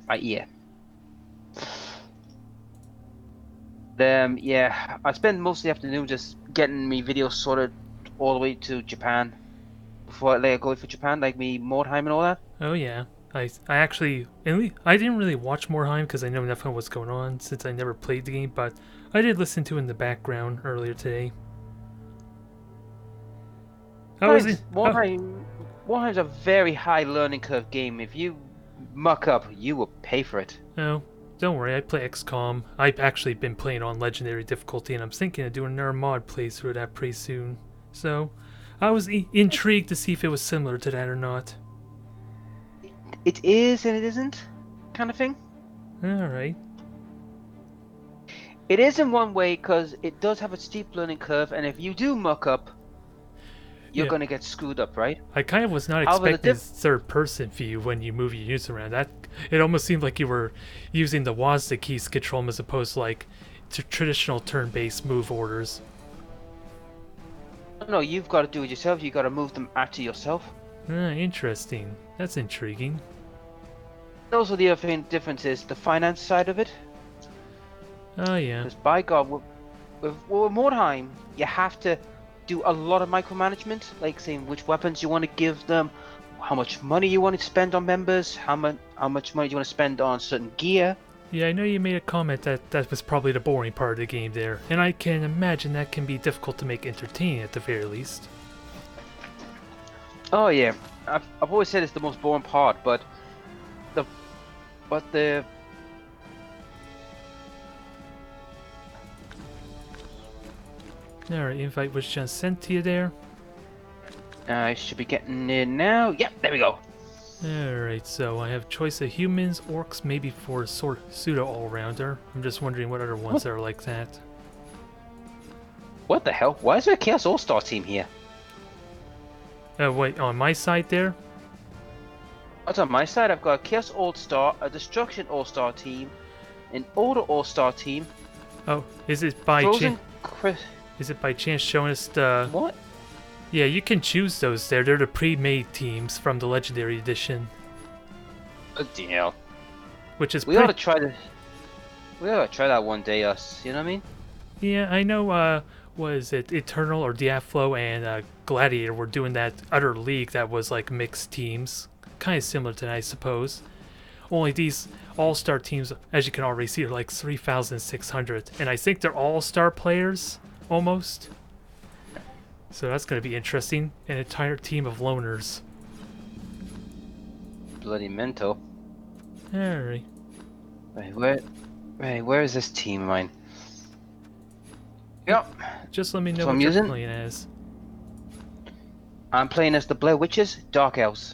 Right, yeah. Yeah, I spend most of the afternoon just getting me videos sorted all the way to Japan before I let go for Japan, like me Mordheim and all that. Oh yeah. I actually I didn't really watch Moreheim because I know nothing was going on since I never played the game, but I did listen to it in the background earlier today. How was it? Oh, Mordheim's a very high learning curve game. If you muck up, you will pay for it. no, don't worry. I play XCOM. I've actually been playing on legendary difficulty, and I'm thinking of doing another mod playthrough of that pretty soon. So, I was intrigued to see if it was similar to that or not. It is and it isn't, kind of thing. All right. It is in one way because it does have a steep learning curve, and if you do muck up, you're Yeah. gonna get screwed up, right? I kind of was not However, the expecting diff third-person view when you move your units around. That it almost seemed like you were using the WASD keys to control them as opposed to like traditional turn-based move orders. no, you've got to do it yourself. You got to move them after yourself. Ah, interesting. That's intriguing. Also, the other thing difference is the finance side of it. Oh yeah. Because by God, with Mordheim, you have to do a lot of micromanagement, like saying which weapons you want to give them, how much money you want to spend on members, how much money you want to spend on certain gear. Yeah, I know you made a comment that that was probably the boring part of the game there, and I can imagine that can be difficult to make entertaining at the very least. Oh yeah, I've always said it's the most boring part, but the but the Alright, invite was just sent to you there. I should be getting in now. Yep, there we go. Alright, so I have choice of humans, orcs, maybe for pseudo all-rounder. I'm just wondering what other ones are like that. What the hell? Why is there a Chaos All-Star team here? Wait, on my side there? What's on my side? I've got a Chaos All-Star, a Destruction All-Star team, an Order All-Star team. Oh, is it by Frozen chance? Is it by chance showing us the? What? Yeah, you can choose those there. They're the pre-made teams from the Legendary Edition, Oh dear. which is We ought to try this. We ought to try that one day, us. You know what I mean? Yeah, I know. What is it? Eternal or Diablo and Gladiator were doing that other league that was like mixed teams, kind of similar to that, I suppose. Only these all-star teams, as you can already see, are like 3,600, and I think they're all-star players almost. So that's going to be interesting. An entire team of loners. Bloody mental. Alright. Where is this team of mine? Yep. Just let me know So what I'm you're using. playing as. I'm playing as the Blair Witches, Dark Elves.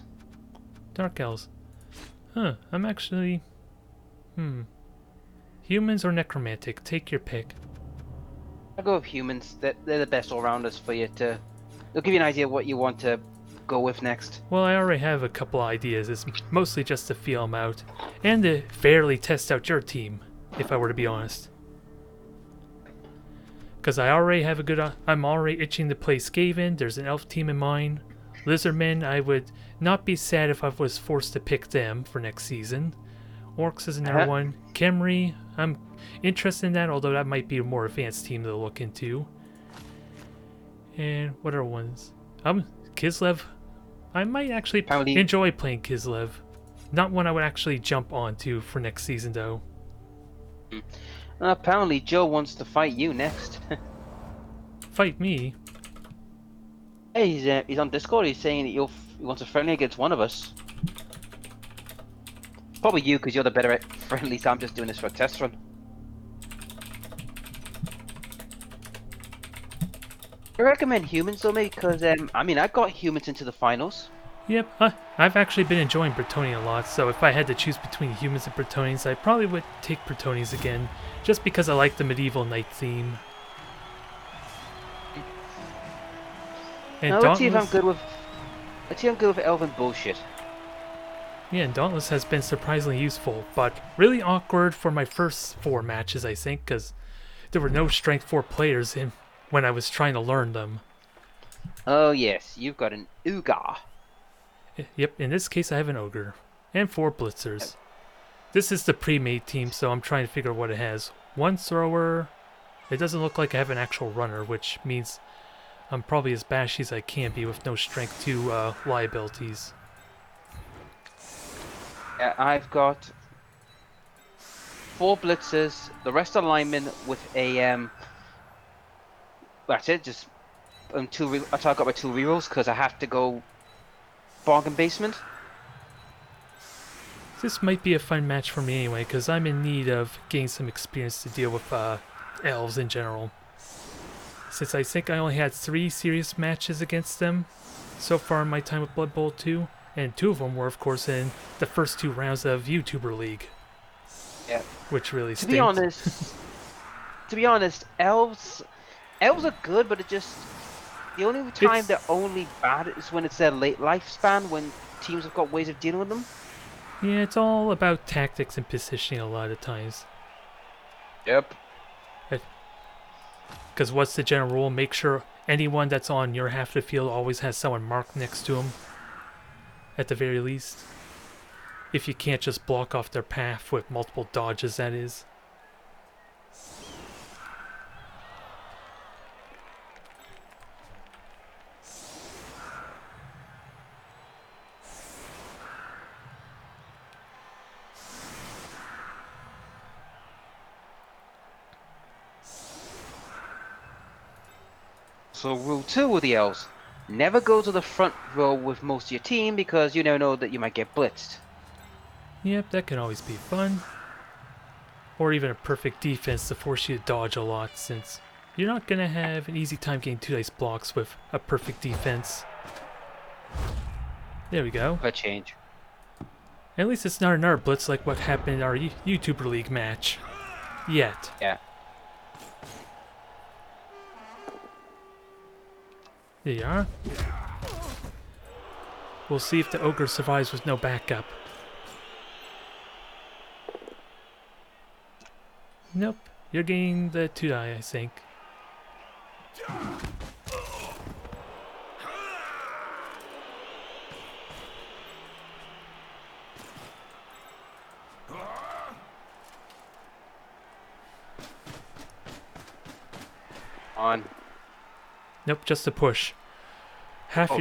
Dark Elves. Huh, I'm actually... Humans or Necromantic? Take your pick. I go with humans. They're the best all-rounders for you to. They'll give you an idea of what you want to go with next. Well, I already have a couple ideas. It's mostly just to feel them out. And to fairly test out your team, if I were to be honest. Because I already have a good... I'm already itching to play Skaven. There's an elf team in mind. Lizardmen, I would not be sad if I was forced to pick them for next season. Orcs is another one. Khemri, I'm interested in that, although that might be a more advanced team to look into. And what are ones? Kislev. I might actually enjoy playing Kislev. Not one I would actually jump onto for next season, though. Apparently, Joe wants to fight you next. Fight me? Hey, he's on Discord. He's saying that he wants a friendly against one of us. Probably you, because you're the better friendly. So I'm just doing this for a test run. I recommend humans though, mate, because I mean, I got humans into the finals. Yep, I've actually been enjoying Bretonnian a lot, so if I had to choose between humans and Bretonians, I probably would take Bretonians again, just because I like the medieval knight theme. And now Dauntless, let's see if I'm good with. Let's see if I'm good with elven bullshit. Yeah, and Dauntless has been surprisingly useful, but really awkward for my first 4 matches, I think, because there were no strength 4 players in when I was trying to learn them. Oh yes, you've got an Ugar. Yep, in this case I have an ogre. And 4 blitzers. This is the pre-made team, so I'm trying to figure out what it has. 1 thrower. It doesn't look like I have an actual runner, which means I'm probably as bashy as I can be with no strength 2 liabilities. Yeah, I've got 4 blitzers, the rest are linemen with a that's it. Just 2. I got my 2 rerolls because I have to go bargain basement. This might be a fun match for me anyway, because I'm in need of getting some experience to deal with elves in general. Since I think I only had 3 serious matches against them so far in my time with Blood Bowl 2, and 2 of them were, of course, in the first 2 rounds of YouTuber League. Yeah. Which really To be honest, elves are good, but it just the only time they're only bad is when it's their late lifespan, when teams have got ways of dealing with them. Yeah, it's all about tactics and positioning a lot of times. Yep. Because what's the general rule? Make sure anyone that's on your half of the field always has someone marked next to them. At the very least. If you can't just block off their path with multiple dodges, that is. So rule 2 with the elves: never go to the front row with most of your team because you never know that you might get blitzed. Yep, that can always be fun. Or even a perfect defense to force you to dodge a lot, since you're not going to have an easy time getting 2 nice blocks with a perfect defense. There we go. For change. At least it's not another blitz like what happened in our YouTuber League match. Yet. Yeah. There you are. We'll see if the ogre survives with no backup. Nope. You're getting the 2 die, I think. On. Nope, just a push.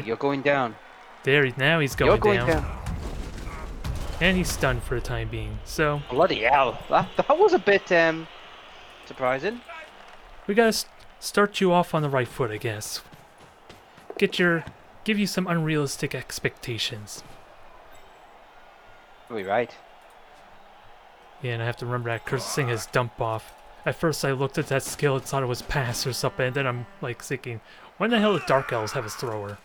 You're going down. There, now he's You're going going down. And he's stunned for the time being, so... Bloody hell. That was a bit, surprising. We gotta start you off on the right foot, I guess. Give you some unrealistic expectations. Are we right? Yeah, and I have to remember that cursing his dump off. At first I looked at that skill and thought it was pass or something, and then I'm like thinking, when the hell do Dark Elves have a thrower?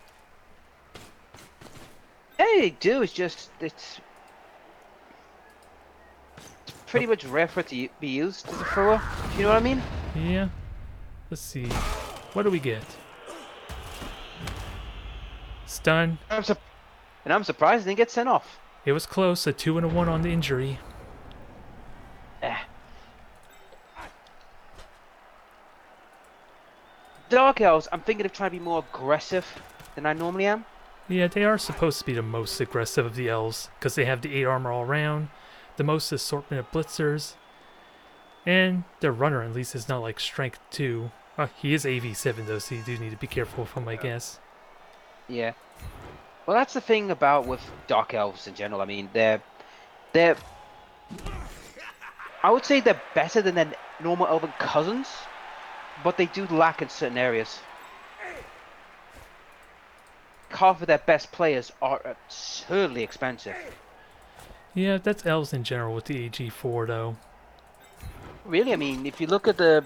Yeah, they do. It's pretty much rare for it to be used as a thrower. You know what I mean? Yeah. Let's see. What do we get? Stun. I'm surprised it didn't get sent off. It was close, a 2 and a 1 on the injury. Dark Elves, I'm thinking of trying to be more aggressive than I normally am. Yeah, they are supposed to be the most aggressive of the elves, because they have the 8 armor all around, the most assortment of blitzers, and their runner at least is not like strength 2. He is AV7 though, so you do need to be careful with him, I guess. Yeah. Well, that's the thing about with Dark Elves in general. I mean, they're I would say they're better than their normal elven cousins, but they do lack in certain areas. Half of their best players are absurdly expensive. Yeah, that's elves in general with the AG4 though. Really, I mean, if you look at the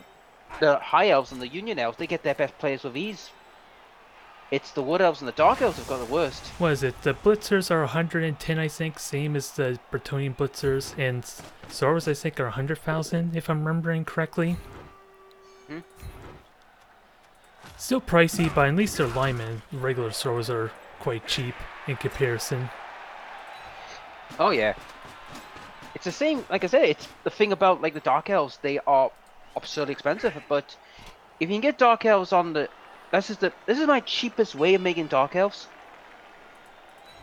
High Elves and the Union Elves, they get their best players with ease. It's the Wood Elves and the Dark Elves who've got the worst. What is it? The Blitzers are 110, I think, same as the Bretonnian Blitzers, and Zorros, I think, are 100,000, if I'm remembering correctly. Hmm? Still pricey, but at least their linemen, regular Zorros, are quite cheap in comparison. Oh yeah. It's the same, like I said, it's the thing about like the Dark Elves, they are absurdly expensive, but if you can get Dark Elves on the... This is my cheapest way of making Dark Elves.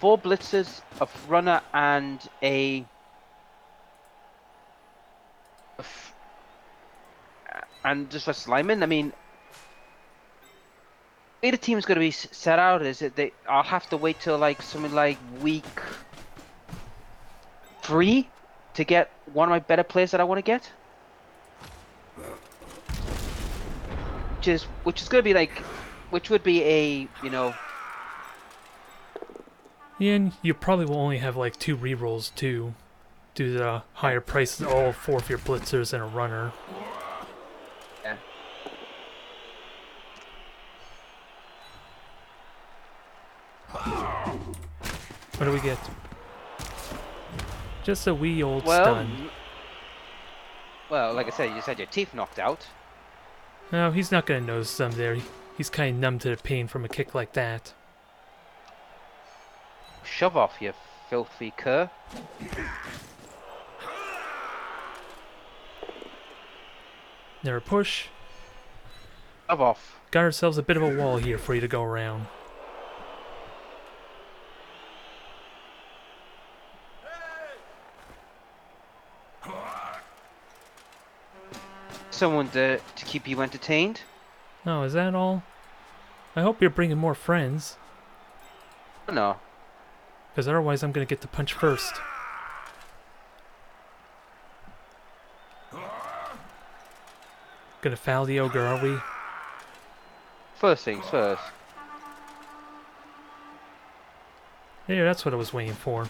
4 blitzers, a runner, and and just a lineman. I mean, the way the team's going to be set out is that I'll have to wait till like something like week 3 to get one of my better players that I want to get. Which is going to be like, which would be a, Yeah, and you probably will only have like 2 rerolls too, due to the higher prices of all 4 of your blitzers and a runner. Yeah. What do we get? Just a wee old stun. Well, like I said, you just had your teeth knocked out. No, he's not gonna notice them there. He's kind of numb to the pain from a kick like that. Shove off, you filthy cur. There a push. Shove off. Got ourselves a bit of a wall here for you to go around. Someone to keep you entertained. Oh, is that all? I hope you're bringing more friends. No. Because otherwise I'm going to get to punch first. Gonna foul the ogre, are we? First things first. Yeah, that's what I was waiting for.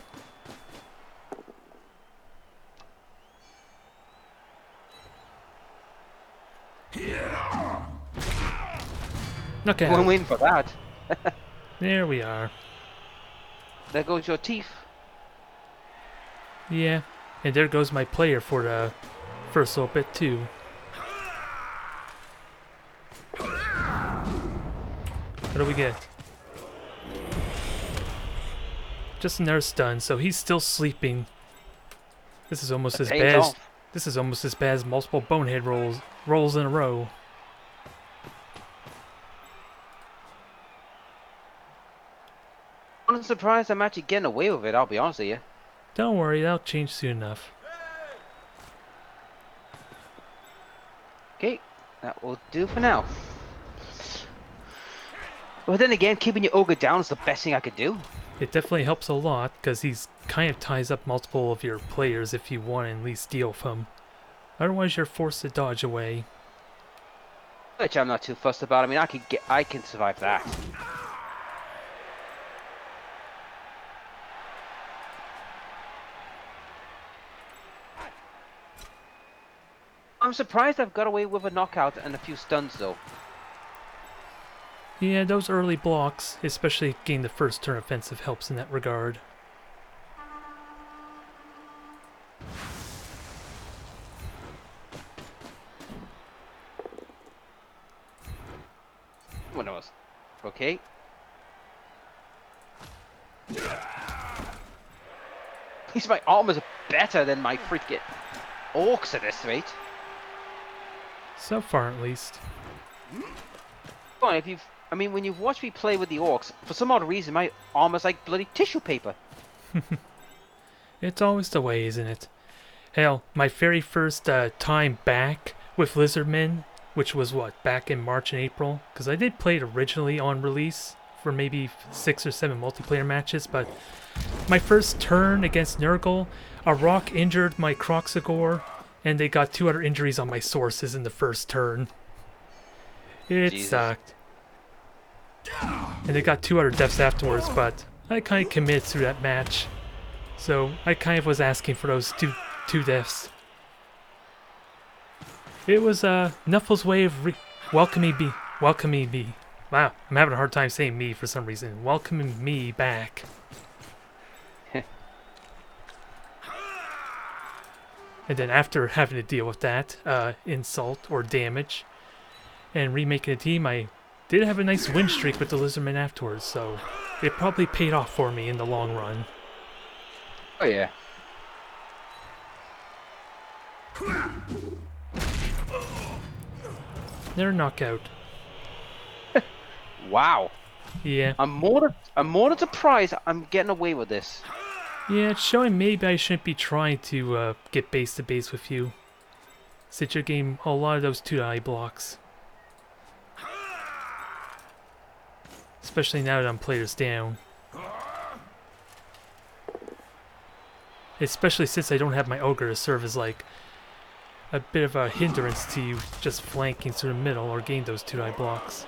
Okay. I'm waiting for that. There we are. There goes your teeth. Yeah, and there goes my player for the first little bit too. What do we get? Just another stun, so he's still sleeping. This is almost as bad as this is almost as bad as multiple bonehead rolls in a row. I'm surprised I'm actually getting away with it, I'll be honest with you. Don't worry, that'll change soon enough. Okay, that will do for now. But then again, keeping your ogre down is the best thing I could do. It definitely helps a lot, because he's kind of ties up multiple of your players if you want to at least deal with them. Otherwise you're forced to dodge away. Which I'm not too fussed about. I mean, I can survive that. I'm surprised I've got away with a knockout and a few stuns though. Yeah, those early blocks, especially getting the first turn offensive, helps in that regard. What else? Okay. At least my armor's better than my freaking orcs at this rate. So far, at least. Come on, when you've watched me play with the orcs, for some odd reason, my armor's like bloody tissue paper. It's always the way, isn't it? Hell, my very first time back with Lizardmen, which was what, back in March and April? Because I did play it originally on release for maybe 6 or 7 multiplayer matches, but my first turn against Nurgle, a rock injured my Croxagore, and they got 2 other injuries on my sources in the first turn. It sucked. And they got 2 other deaths afterwards, but I kind of committed through that match. So I kind of was asking for those two deaths. It was Nuffle's way of welcoming me. Wow, I'm having a hard time saying me for some reason. Welcoming me back. And then after having to deal with that insult or damage and remaking a team, I did have a nice win streak with the Lizardmen afterwards, so it probably paid off for me in the long run. Oh yeah. They're a knockout. Wow. Yeah. I'm more than surprised I'm getting away with this. Yeah, it's showing maybe I shouldn't be trying to get base to base with you. Since you're getting a lot of those 2-die blocks. Especially now that I'm players down. Especially since I don't have my ogre to serve as like a bit of a hindrance to you just flanking through the middle or getting those 2-die blocks.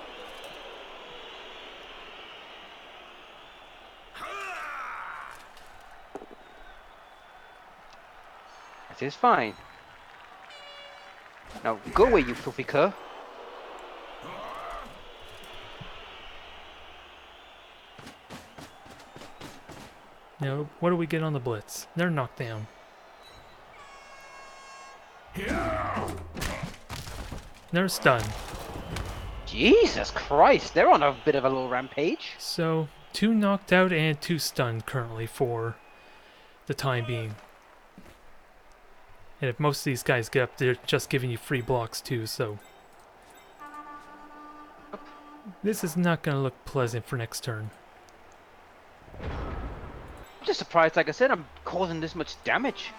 It is fine. Now go away, you filthy cur. Now, what do we get on the blitz? They're knocked down. They're stunned. Jesus Christ, they're on a bit of a little rampage. So, 2 knocked out and 2 stunned currently for the time being. And if most of these guys get up, they're just giving you free blocks too, so... This is not going to look pleasant for next turn. I'm just surprised, like I said, I'm causing this much damage.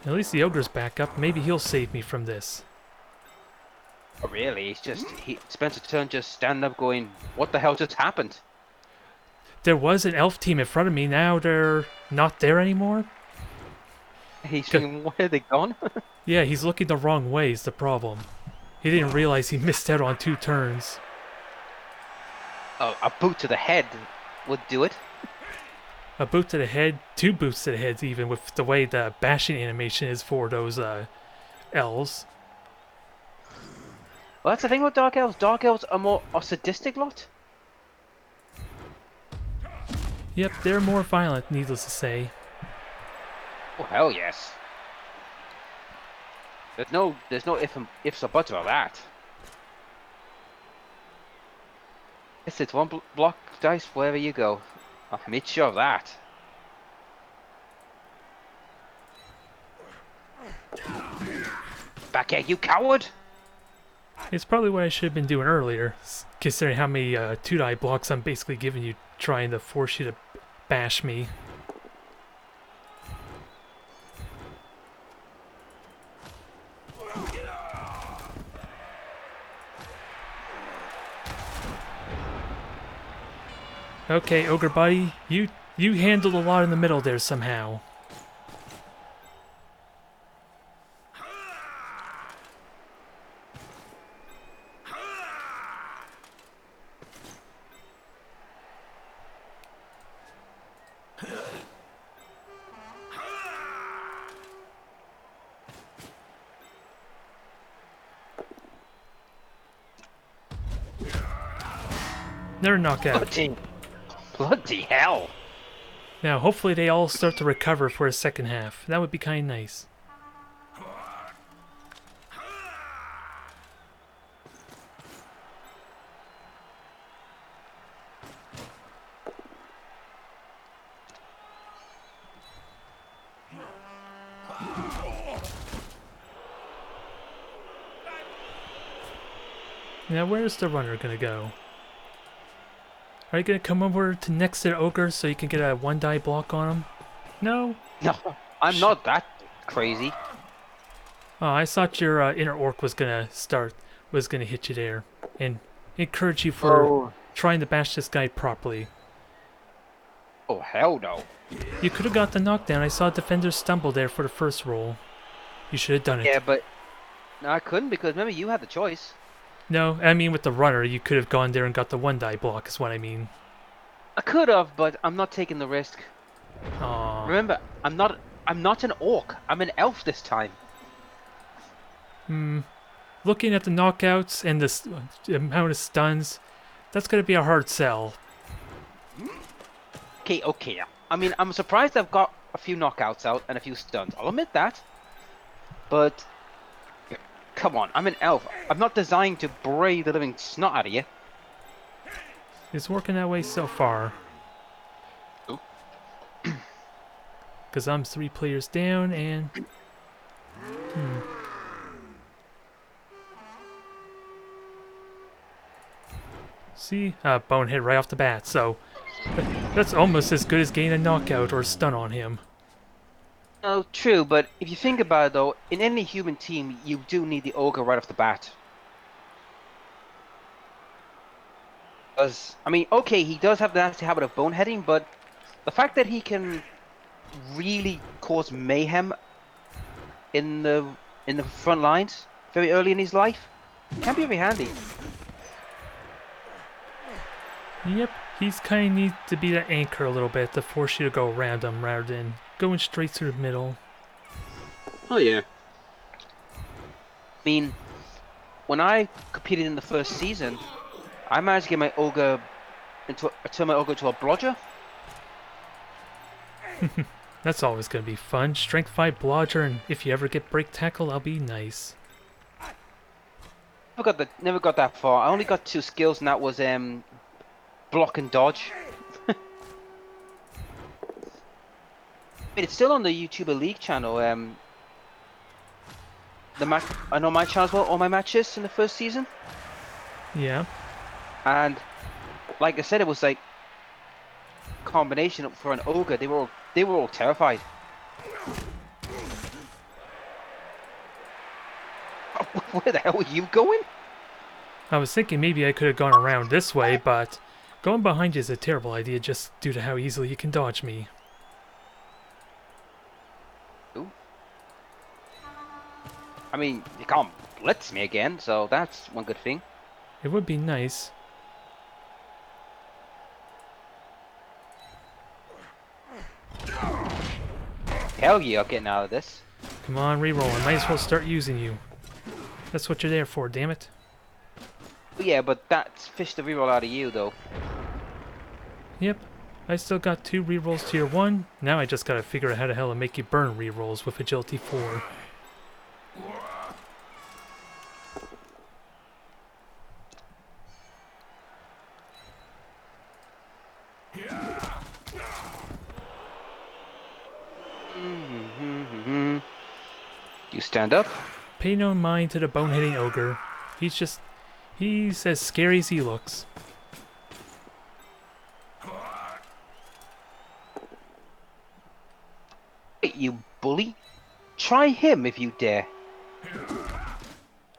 At least the ogre's back up. Maybe he'll save me from this. Oh, really? It's just, he spends a turn just standing up going, what the hell just happened? There was an elf team in front of me. Now they're not there anymore? He's thinking, where are they gone? Yeah, he's looking the wrong way is the problem. He didn't realize he missed out on 2 turns. Oh, a boot to the head would do it. A boot to the head, 2 boots to the heads even, with the way the bashing animation is for those elves. Well, that's the thing with Dark Elves. Dark Elves are more a sadistic lot. Yep, they're more violent, needless to say. Oh, hell yes. There's no ifs or buts about that. It's one block dice wherever you go. I made sure of that. Back here, you coward! It's probably what I should have been doing earlier, considering how many 2-die blocks I'm basically giving you, trying to force you to bash me. Okay, ogre buddy, you handled a lot in the middle there somehow. They're knockout. Bloody hell! Now, hopefully they all start to recover for a second half. That would be kind of nice. Now, where's the runner gonna go? Are you gonna come over to next to the ogre so you can get a 1-die block on him? No? No, I'm not that crazy. Oh, I thought your inner orc was gonna hit you there and encourage you for trying to bash this guy properly. Oh, hell no. You could have got the knockdown. I saw defenders stumble there for the first roll. You should have done it. Yeah, but no, I couldn't because remember you had the choice. No, I mean with the runner, you could have gone there and got the 1-die block is what I mean. I could have, but I'm not taking the risk. Aww. Remember, I'm not an orc. I'm an elf this time. Looking at the knockouts and the amount of stuns, that's gonna be a hard sell. Okay. I mean, I'm surprised I've got a few knockouts out and a few stuns. I'll admit that. But come on, I'm an elf. I'm not designed to bray the living snot out of you. It's working that way so far. Because I'm 3 players down and... See? Bone hit right off the bat, so that's almost as good as getting a knockout or a stun on him. Oh, true, but if you think about it though, in any human team, you do need the ogre right off the bat. Because, I mean, okay, he does have the nasty habit of boneheading, but the fact that he can really cause mayhem in the front lines very early in his life can be very handy. Yep, he's kind of needs to be that anchor a little bit to force you to go around him rather than going straight through the middle. Oh yeah. I mean, when I competed in the first season, I managed to get my ogre turn my ogre into a blodger. That's always going to be fun. Strength 5 blodger, and if you ever get break tackle, that'll be nice. Never got that far. I only got 2 skills, and that was block and dodge. I mean, it's still on the YouTuber League channel. The match I know my channel as well. All my matches in the first season, Yeah. and like I said, it was like combination for an ogre. They were all terrified. Where the hell were you going? I was thinking maybe I could have gone around this way, but going behind you is a terrible idea just due to how easily you can dodge me. Ooh. I mean, you can't blitz me again, so that's one good thing. It would be nice. Hell yeah, I'm getting out of this. Come on, reroll. I might as well start using you. That's what you're there for, damn it. Yeah, but that's fished the reroll out of you, though. Yep. I still got 2 rerolls tier 1. Now I just gotta figure out how the hell to make you burn rerolls with agility 4. You stand up. Pay no mind to the boneheading ogre. He's as scary as he looks. Wait, you bully. Try him if you dare.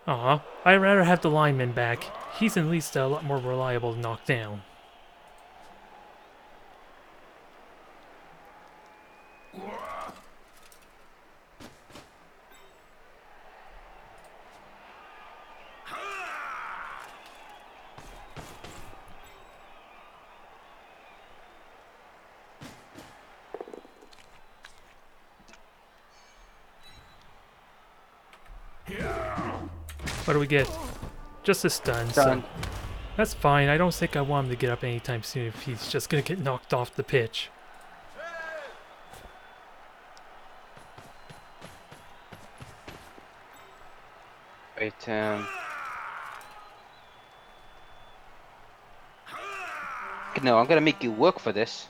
Aw, I'd rather have the lineman back. He's at least a lot more reliable to knock down. What do we get? Just a stun, Stun. so that's fine. I don't think I want him to get up anytime soon if he's just gonna get knocked off the pitch. Wait, no, I'm gonna make you work for this.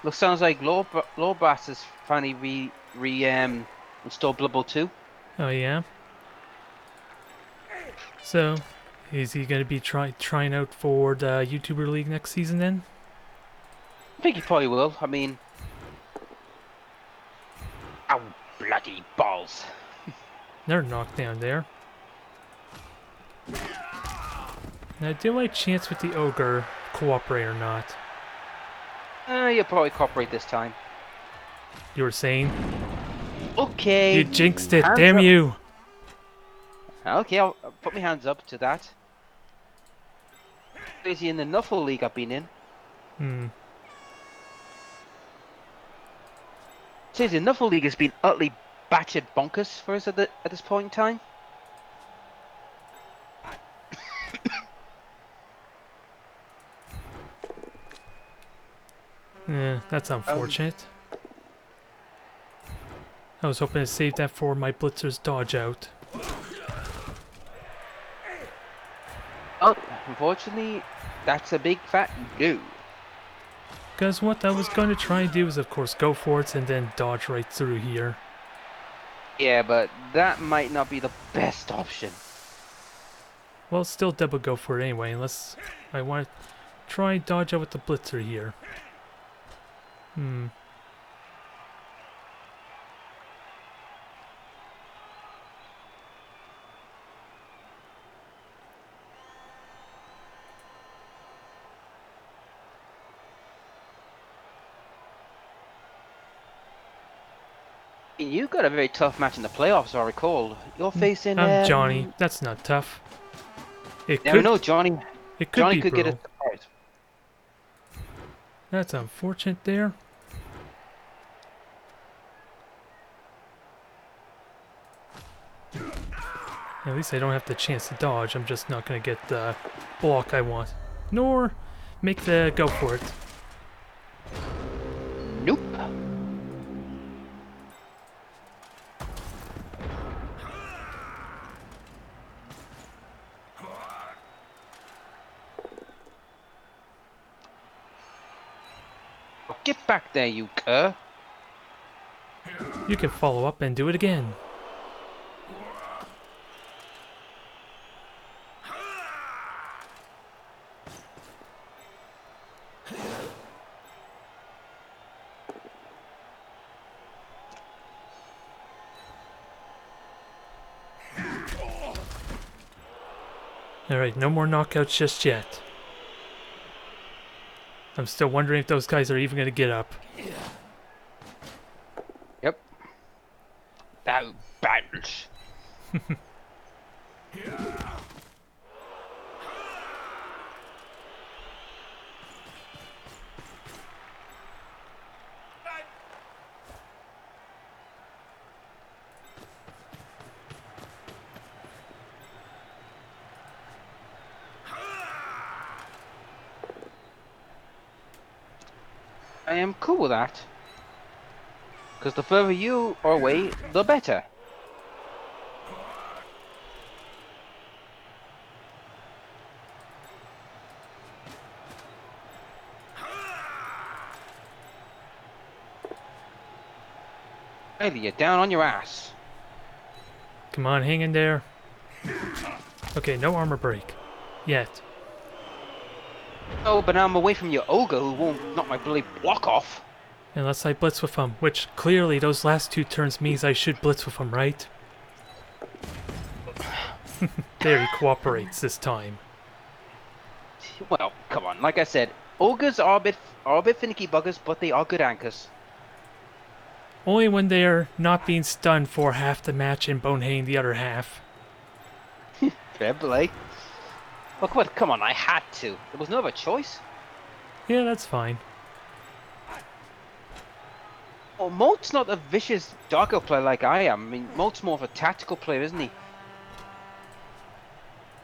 Look, sounds like Lawbrass has finally installed Blood Bowl 2. Oh yeah. So, is he gonna be trying out for the YouTuber League next season then? I think he probably will. I mean, ow, bloody balls. They're knocked down there. Now, do my chance with the ogre cooperate or not? You'll probably cooperate this time. You were saying? Okay. You jinxed it, Hands damn up. you! Okay, I'll put my hands up to that. Crazy in the Nuffle League I've been in. Says the Nuffle League has been utterly batshit bonkers for us at this point in time. Yeah, that's unfortunate. I was hoping to save that for my Blitzer's dodge out. Oh, unfortunately, that's a big fat no. Because what I was going to try and do is, of course, go for it and then dodge right through here. Yeah, but that might not be the best option. Well, still double go for it anyway, unless I want to try and dodge out with the blitzer here. You got a very tough match in the playoffs, I recall. You're facing I'm Johnny. That's not tough. It Never could. know, Johnny. It could Johnny be, could bro. get a surprise. That's unfortunate there. At least I don't have the chance to dodge. I'm just not going to get the block I want. Nor make the go for it. Nope. Get back there, you cur. You can follow up and do it again. Alright, no more knockouts just yet. I'm still wondering if those guys are even going to get up. Yep. That bounce. I am cool with that. Because the further you are away, the better. Riley, you're down on your ass. Come on, hang in there. Okay, no armor break. Yet. Oh, but now I'm away from your ogre who won't knock my bloody block off. Unless I blitz with him, which clearly those last two turns means I should blitz with him, right? There, he cooperates this time. Well, come on. Like I said, ogres are a bit finicky buggers, but they are good anchors. Only when they're not being stunned for half the match and bonehanging the other half. Fair play. Look, what? Come on, I had to. There was no other choice. Yeah, that's fine. Well, Molt's not a vicious Darko player like I am. I mean, Molt's more of a tactical player, isn't he?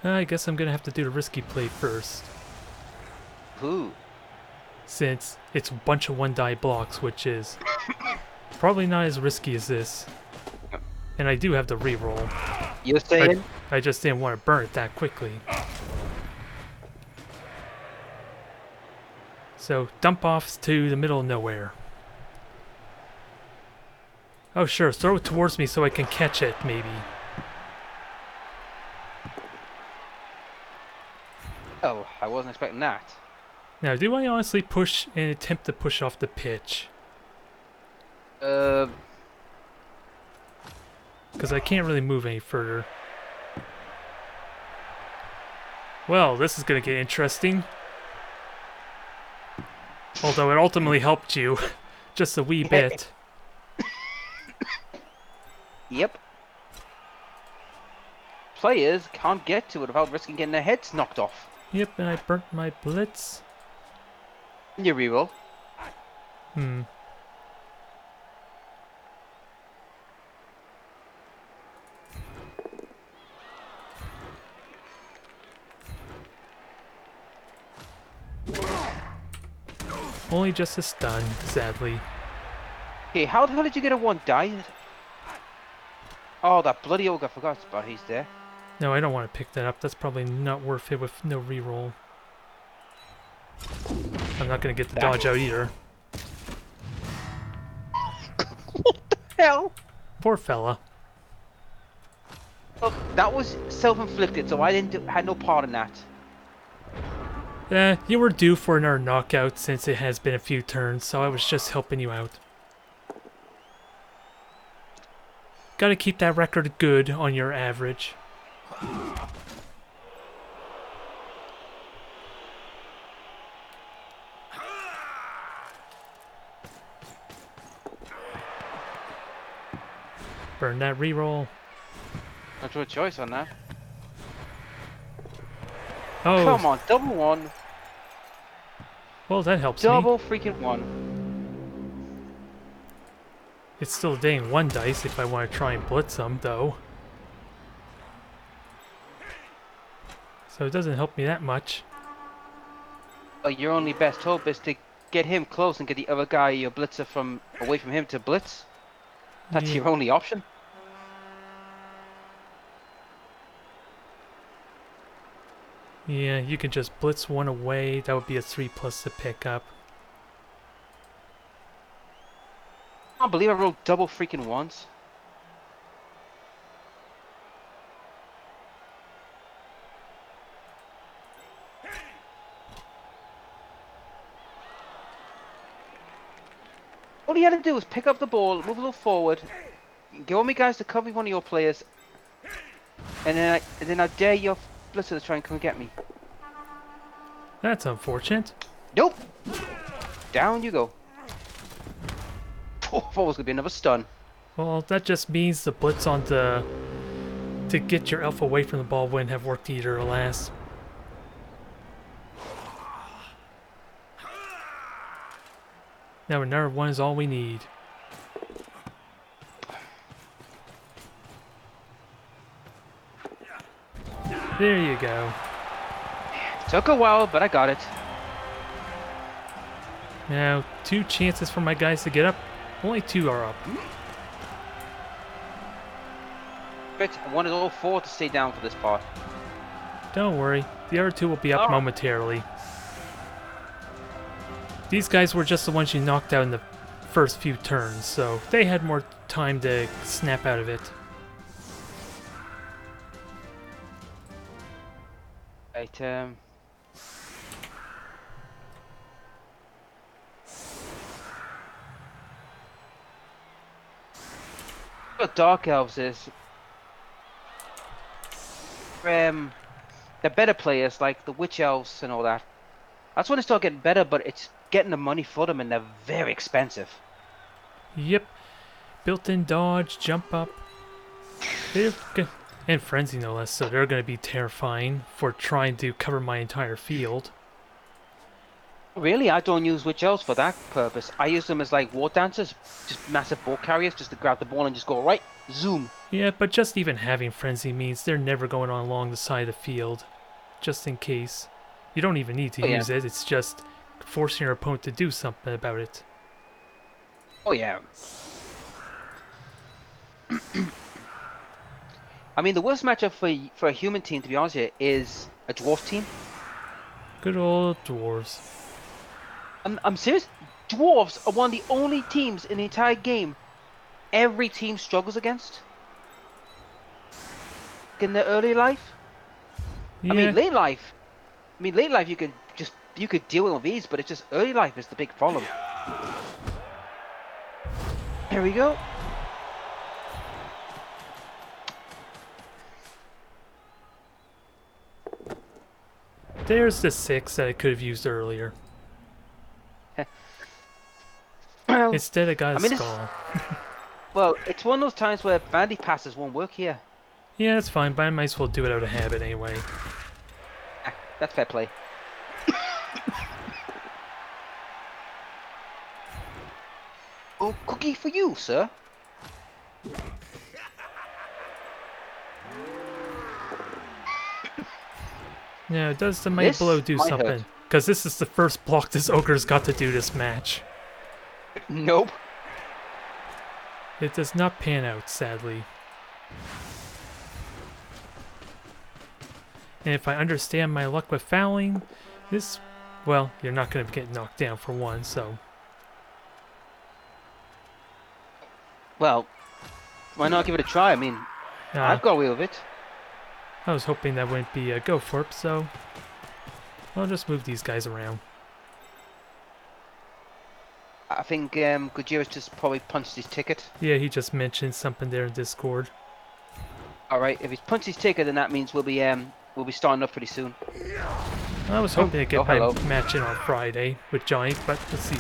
I guess I'm gonna have to do the risky play first. Who? Since it's a bunch of one-die blocks, which is probably not as risky as this. And I do have the reroll. You're saying? I just didn't want to burn it that quickly. So, dump offs to the middle of nowhere. Oh sure, throw it towards me so I can catch it, maybe. Oh, I wasn't expecting that. Now, do I honestly push and attempt to push off the pitch? Uh, Because I can't really move any further. Well, this is going to get interesting. Although it ultimately helped you. Just a wee bit. Yep. Players can't get to it without risking getting their heads knocked off. Yep, and I burnt my blitz. You reroll. Hmm. Only just a stun, sadly. Okay, how the hell did you get a one die? Oh, that bloody ogre, I forgot about he's there. No, I don't want to pick that up. That's probably not worth it with no reroll. I'm not going to get the dodge out either. What the hell? Poor fella. Well, that was self-inflicted, so I had no part in that. You were due for another knockout since it has been a few turns, so I was just helping you out. Gotta keep that record good on your average. Burn that reroll. Not your choice on that. Oh, Come on, double one. well, that helps me. Double freaking one. It's still dang one dice if I want to try and blitz them, though. So it doesn't help me that much. Your only best hope is to get him close and get the other guy, your blitzer, from away from him to blitz. That's Yeah. your only option. Yeah, you can just blitz one away. That would be a 3+ to pick up. I can't believe I rolled double freaking ones. All you had to do was pick up the ball, move a little forward, get all my guys to cover one of your players, and then I dare your blitzer to try and come get me. That's unfortunate. Nope. Down you go. Oh, I thought it was gonna be another stun. Well, that just means the blitz on the... to get your elf away from the ball wouldn't have worked either, alas. Now another one is all we need. There you go. Took a while, but I got it. Now, 2 chances for my guys to get up. Only 2 are up. But I wanted all 4 to stay down for this part. Don't worry, the other 2 will be up Alright. momentarily. These guys were just the ones you knocked out in the first few turns, so they had more time to snap out of it. Right, what Dark Elves is, the better players, like the Witch Elves and all that. That's when they start getting better, but it's getting the money for them, and they're very expensive. Yep. Built-in dodge, jump up. And frenzy no less, so they're going to be terrifying for trying to cover my entire field. Really, I don't use Witch Elves for that purpose. I use them as like war dancers, just massive ball carriers, just to grab the ball and just go right, zoom. Yeah, but just even having frenzy means they're never going on along the side of the field. Just in case. You don't even need to use it, it's just forcing your opponent to do something about it. Oh yeah. I mean, the worst matchup for a human team, to be honest with you, is a dwarf team. Good old dwarves. I'm serious. Dwarves are one of the only teams in the entire game every team struggles against. In their early life. Yeah. I mean, late life you could deal with these, but it's just early life is the big problem. Here we go. There's the 6 that I could have used earlier. Well, Instead I got a skull. Well, it's one of those times where bandy passes won't work here. Yeah, that's fine, but I might as well do it out of habit anyway. That's fair play. Oh, cookie for you, sir. Now, does the Might Blow do might something? hurt. Because this is the first block this ogre's got to do this match. Nope. It does not pan out, sadly. And if I understand my luck with fouling, this, well, you're not going to get knocked down for one, so. Well, why not give it a try? I mean, I've got away with it. I was hoping that wouldn't be a go for it, so I'll just move these guys around. I think Gojira's just probably punched his ticket. Yeah, he just mentioned something there in Discord. All right, if he's punched his ticket, then that means we'll be starting up pretty soon. I was hoping to get my hello. match in on Friday with Giant, but let's see.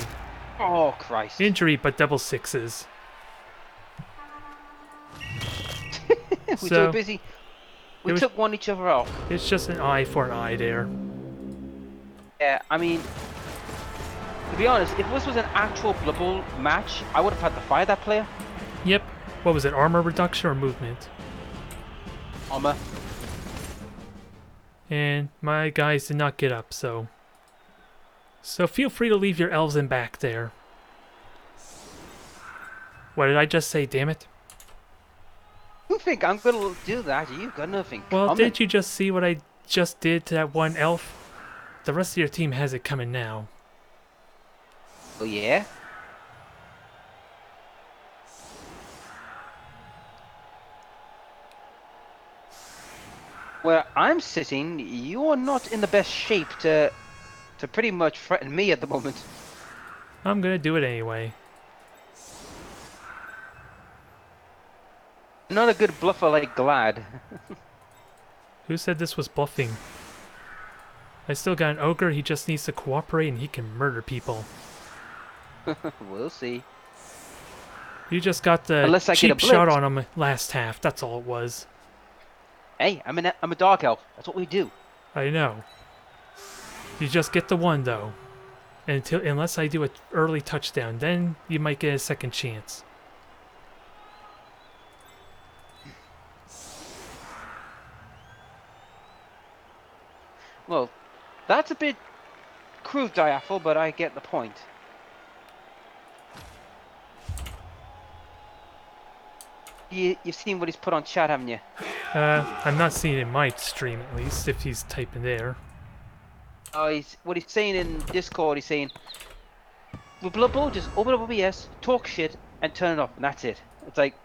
Oh Christ! Injury, but double sixes. We're so busy. We took one each other out. It's just an eye for an eye there. Yeah, I mean, to be honest, if this was an actual Blood Bowl match, I would have had to fire that player. Yep. What was it, armor reduction or movement? Armor. And my guys did not get up, so feel free to leave your elves in back there. What did I just say, damn it? You think I'm gonna do that? You got nothing. Well, did you just see what I just did to that one elf? The rest of your team has it coming now. Oh yeah? Where I'm sitting, you are not in the best shape to pretty much threaten me at the moment. I'm gonna do it anyway. Not a good bluffer like Glad. Who said this was bluffing? I still got an ogre, he just needs to cooperate and he can murder people. We'll see. You just got the cheap shot on him last half, that's all it was. Hey, I'm a dark elf. That's what we do. I know. You just get the one though. Unless I do an early touchdown, then you might get a second chance. Well, that's a bit crude, Diaphil, but I get the point. You've seen what he's put on chat, haven't you? I'm not seeing it in my stream at least, if he's typing there. What he's saying in Discord, he's saying, with Blood Bowl, just open up OBS, talk shit, and turn it off, and that's it. It's like,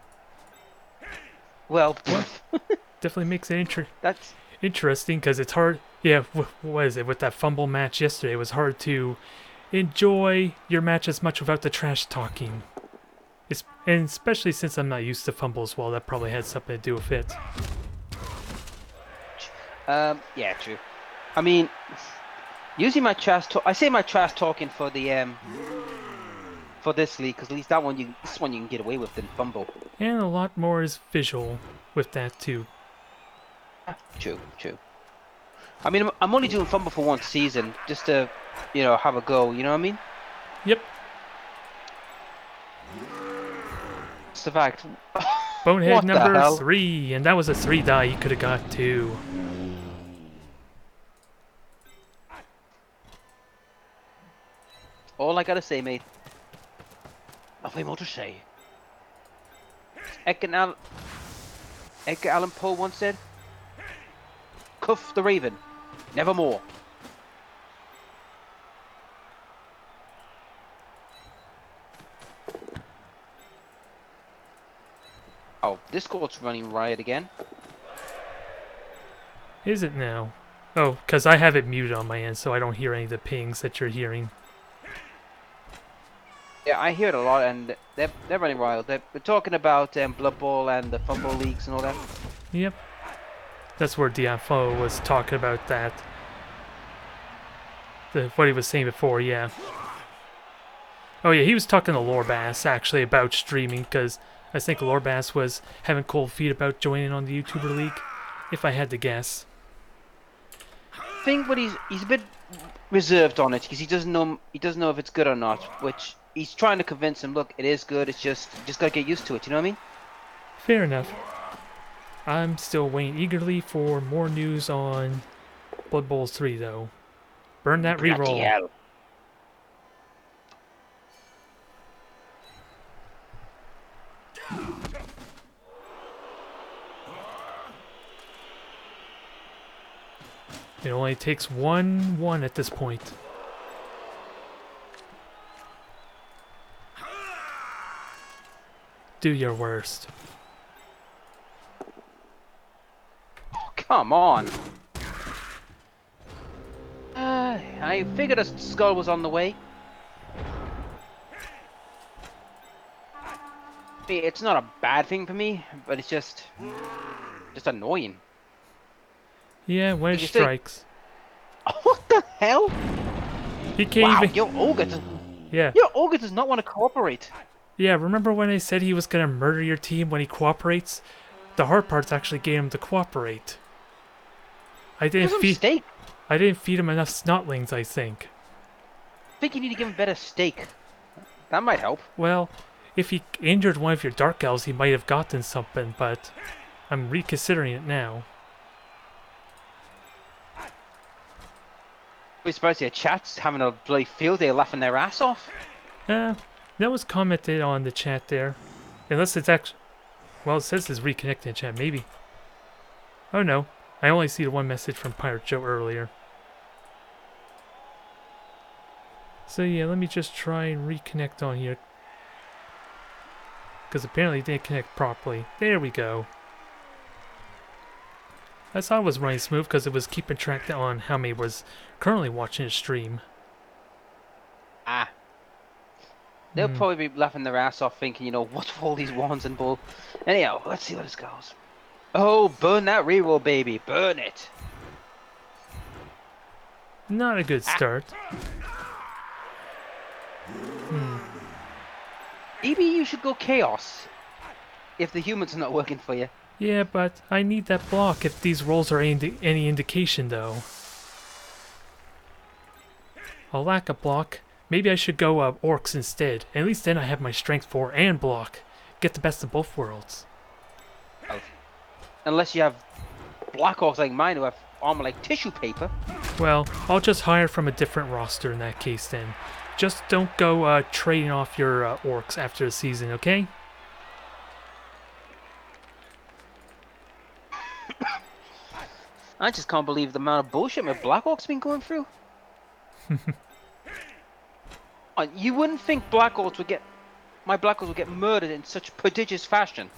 well, definitely makes it that's interesting, because it's hard. Yeah, what is it, with that fumble match yesterday, it was hard to enjoy your match as much without the trash talking. And especially since I'm not used to fumbles, well, that probably had something to do with it. yeah, true. I mean, using my trash talk, I say my trash talking for the for this league, because at least this one you can get away with than fumble. And a lot more is visual with that too. True. I mean, I'm only doing fumble for one season, just to, have a go. You know what I mean? Yep. It's the fact. Bonehead number 3, and that was a 3 die you could have got too. All I gotta say, mate. Nothing more to say. Edgar Allan Poe once said, "Cuff the raven, nevermore." Oh, Discord's running riot again. Is it now? Oh, because I have it muted on my end, so I don't hear any of the pings that you're hearing. Yeah, I hear it a lot, and they're running wild. They're talking about Blood Bowl and the fumble leagues and all that. Yep. That's where Diafo was talking about that. What he was saying before, yeah. Oh yeah, he was talking to Lorbass actually about streaming, because I think Lorbass was having cold feet about joining on the YouTuber League, if I had to guess. I think what he's a bit reserved on it, because he doesn't know if it's good or not, which he's trying to convince him, look, it is good, it's just gotta get used to it, you know what I mean? Fair enough. I'm still waiting eagerly for more news on Blood Bowl 3 though. Burn that reroll. Hell. It only takes 1-1 at this point. Do your worst. Oh, come on. I figured a skull was on the way. It's not a bad thing for me, but it's just annoying. Yeah, when it You still- strikes. What the hell? He can't Wow, even... your ogre does not want to cooperate. Yeah, remember when I said he was gonna murder your team when he cooperates? The hard part's actually getting him to cooperate. I It was a mistake. didn't feed him enough snotlings, I think. I think you need to give him better steak. That might help. Well, if he injured one of your dark elves, he might have gotten something, but I'm reconsidering it now. We're supposed to your chat's having a bloody field day laughing their ass off. That was commented on the chat there. Unless it's actually... Well, it says it's reconnecting chat, maybe. Oh no, I only see the one message from Pirate Joe earlier. So yeah, let me just try and reconnect on here. Because apparently it didn't connect properly. There we go. I thought it was running smooth because it was keeping track on how many was currently watching the stream. Ah. They'll probably be laughing their ass off thinking, you know, what's all these wands and bull. Anyhow, let's see where this goes. Oh, burn that reroll, baby. Burn it. Not a good start. Maybe you should go chaos. If the humans are not working for you. Yeah, but I need that block if these rolls are any indication, though. I'll lack a block. Maybe I should go orcs instead. At least then I have my strength 4 and block. Get the best of both worlds. Oh. Unless you have black orcs like mine who have armor like tissue paper. Well, I'll just hire from a different roster in that case then. Just don't go trading off your orcs after the season, okay? I just can't believe the amount of bullshit my black orcs been going through. You wouldn't think my black orcs would get murdered in such prodigious fashion.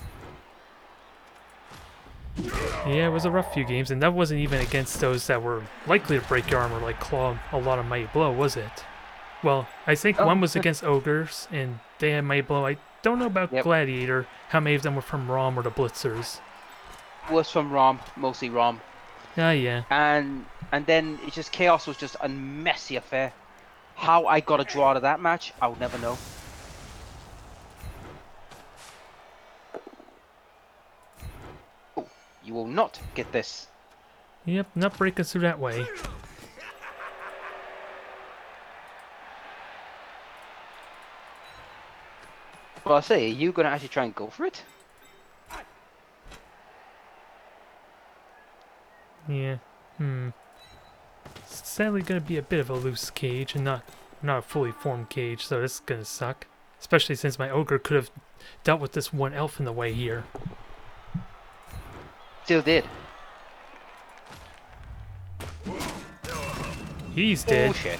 Yeah, it was a rough few games, and that wasn't even against those that were likely to break your armor, like Claw a lot of Mighty Blow, was it? Well, I think one was against Ogres, and they had Mighty Blow. I don't know about Gladiator, how many of them were from Rom or the Blitzers. Was from Rom, mostly Rom. Ah, yeah. And then it's just Chaos was just a messy affair. How I got a draw out of that match, I'll never know. Oh, you will not get this. Yep, not breaking through that way. Well, I say, are you gonna actually try and go for it? Yeah. It's sadly gonna be a bit of a loose cage and not a fully formed cage, so this is gonna suck. Especially since my ogre could have dealt with this one elf in the way here. Still did. He's dead. Bullshit.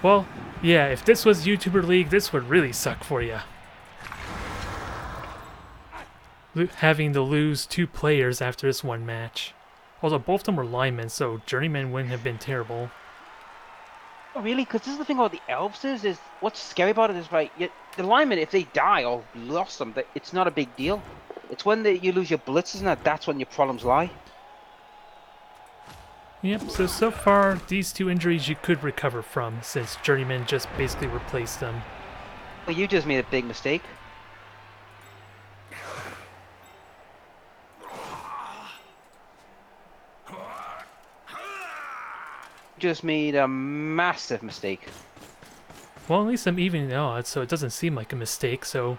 Well, yeah, if this was YouTuber League, this would really suck for you. Having to lose 2 players after this one match. Although both of them were linemen, so journeymen wouldn't have been terrible. Oh, really? Because this is the thing about the elves is what's scary about it is the linemen, if they die or lost them, it's not a big deal. It's when you lose your blitzers and that's when your problems lie. Yep, so far, these 2 injuries you could recover from, since journeymen just basically replaced them. Well, you just made a big mistake. Just made a massive mistake. Well, at least I'm evening the odds, so it doesn't seem like a mistake, so...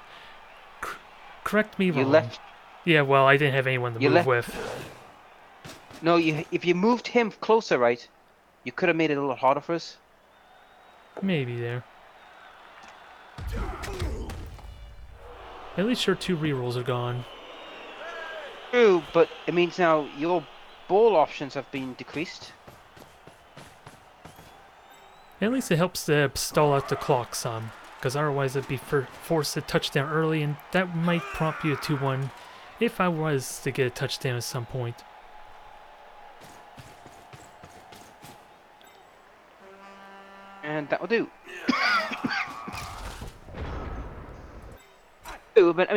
correct me wrong. You left... Yeah, well, I didn't have anyone to move with. No, if you moved him closer, right, you could have made it a little harder for us. Maybe there. At least your 2 rerolls are gone. True, but it means now your ball options have been decreased. At least it helps to stall out the clock some, because otherwise I'd be forced to touchdown early, and that might prompt you to 2-1 if I was to get a touchdown at some point. And that will do. But I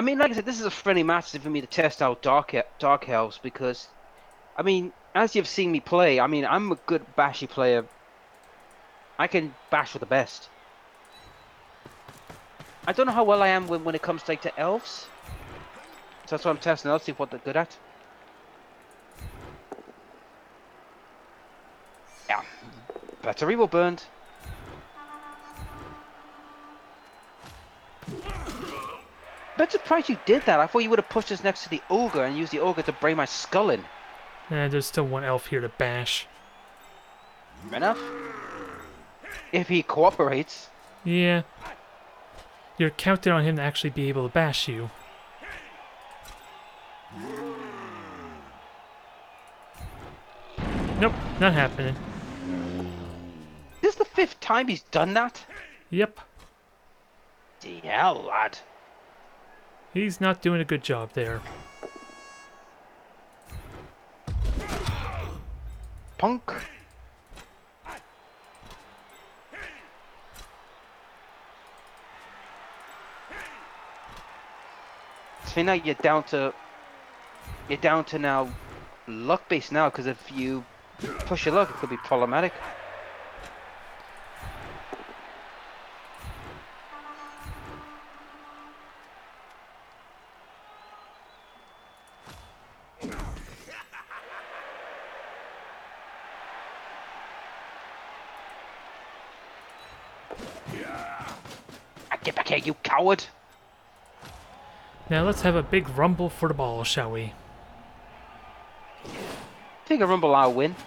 mean, like I said, this is a friendly match for me to test out Dark Elves because, I mean, as you've seen me play, I mean, I'm a good bashy player. I can bash with the best. I don't know how well I am when it comes to elves. So that's what I'm testing out, see what they're good at. Yeah. Battery will burned. I'm surprised you did that. I thought you would have pushed us next to the ogre and used the ogre to bring my skull in. There's still one elf here to bash. Fair enough. If he cooperates. Yeah. You're counting on him to actually be able to bash you. Nope, not happening. This is the 5th time he's done that? Yep. The hell, lad. He's not doing a good job there. Punk. So now you're down to now luck based now, because if you push your luck it could be problematic. Get back here, you coward! Now let's have a big rumble for the ball, shall we? Think a rumble I'll win.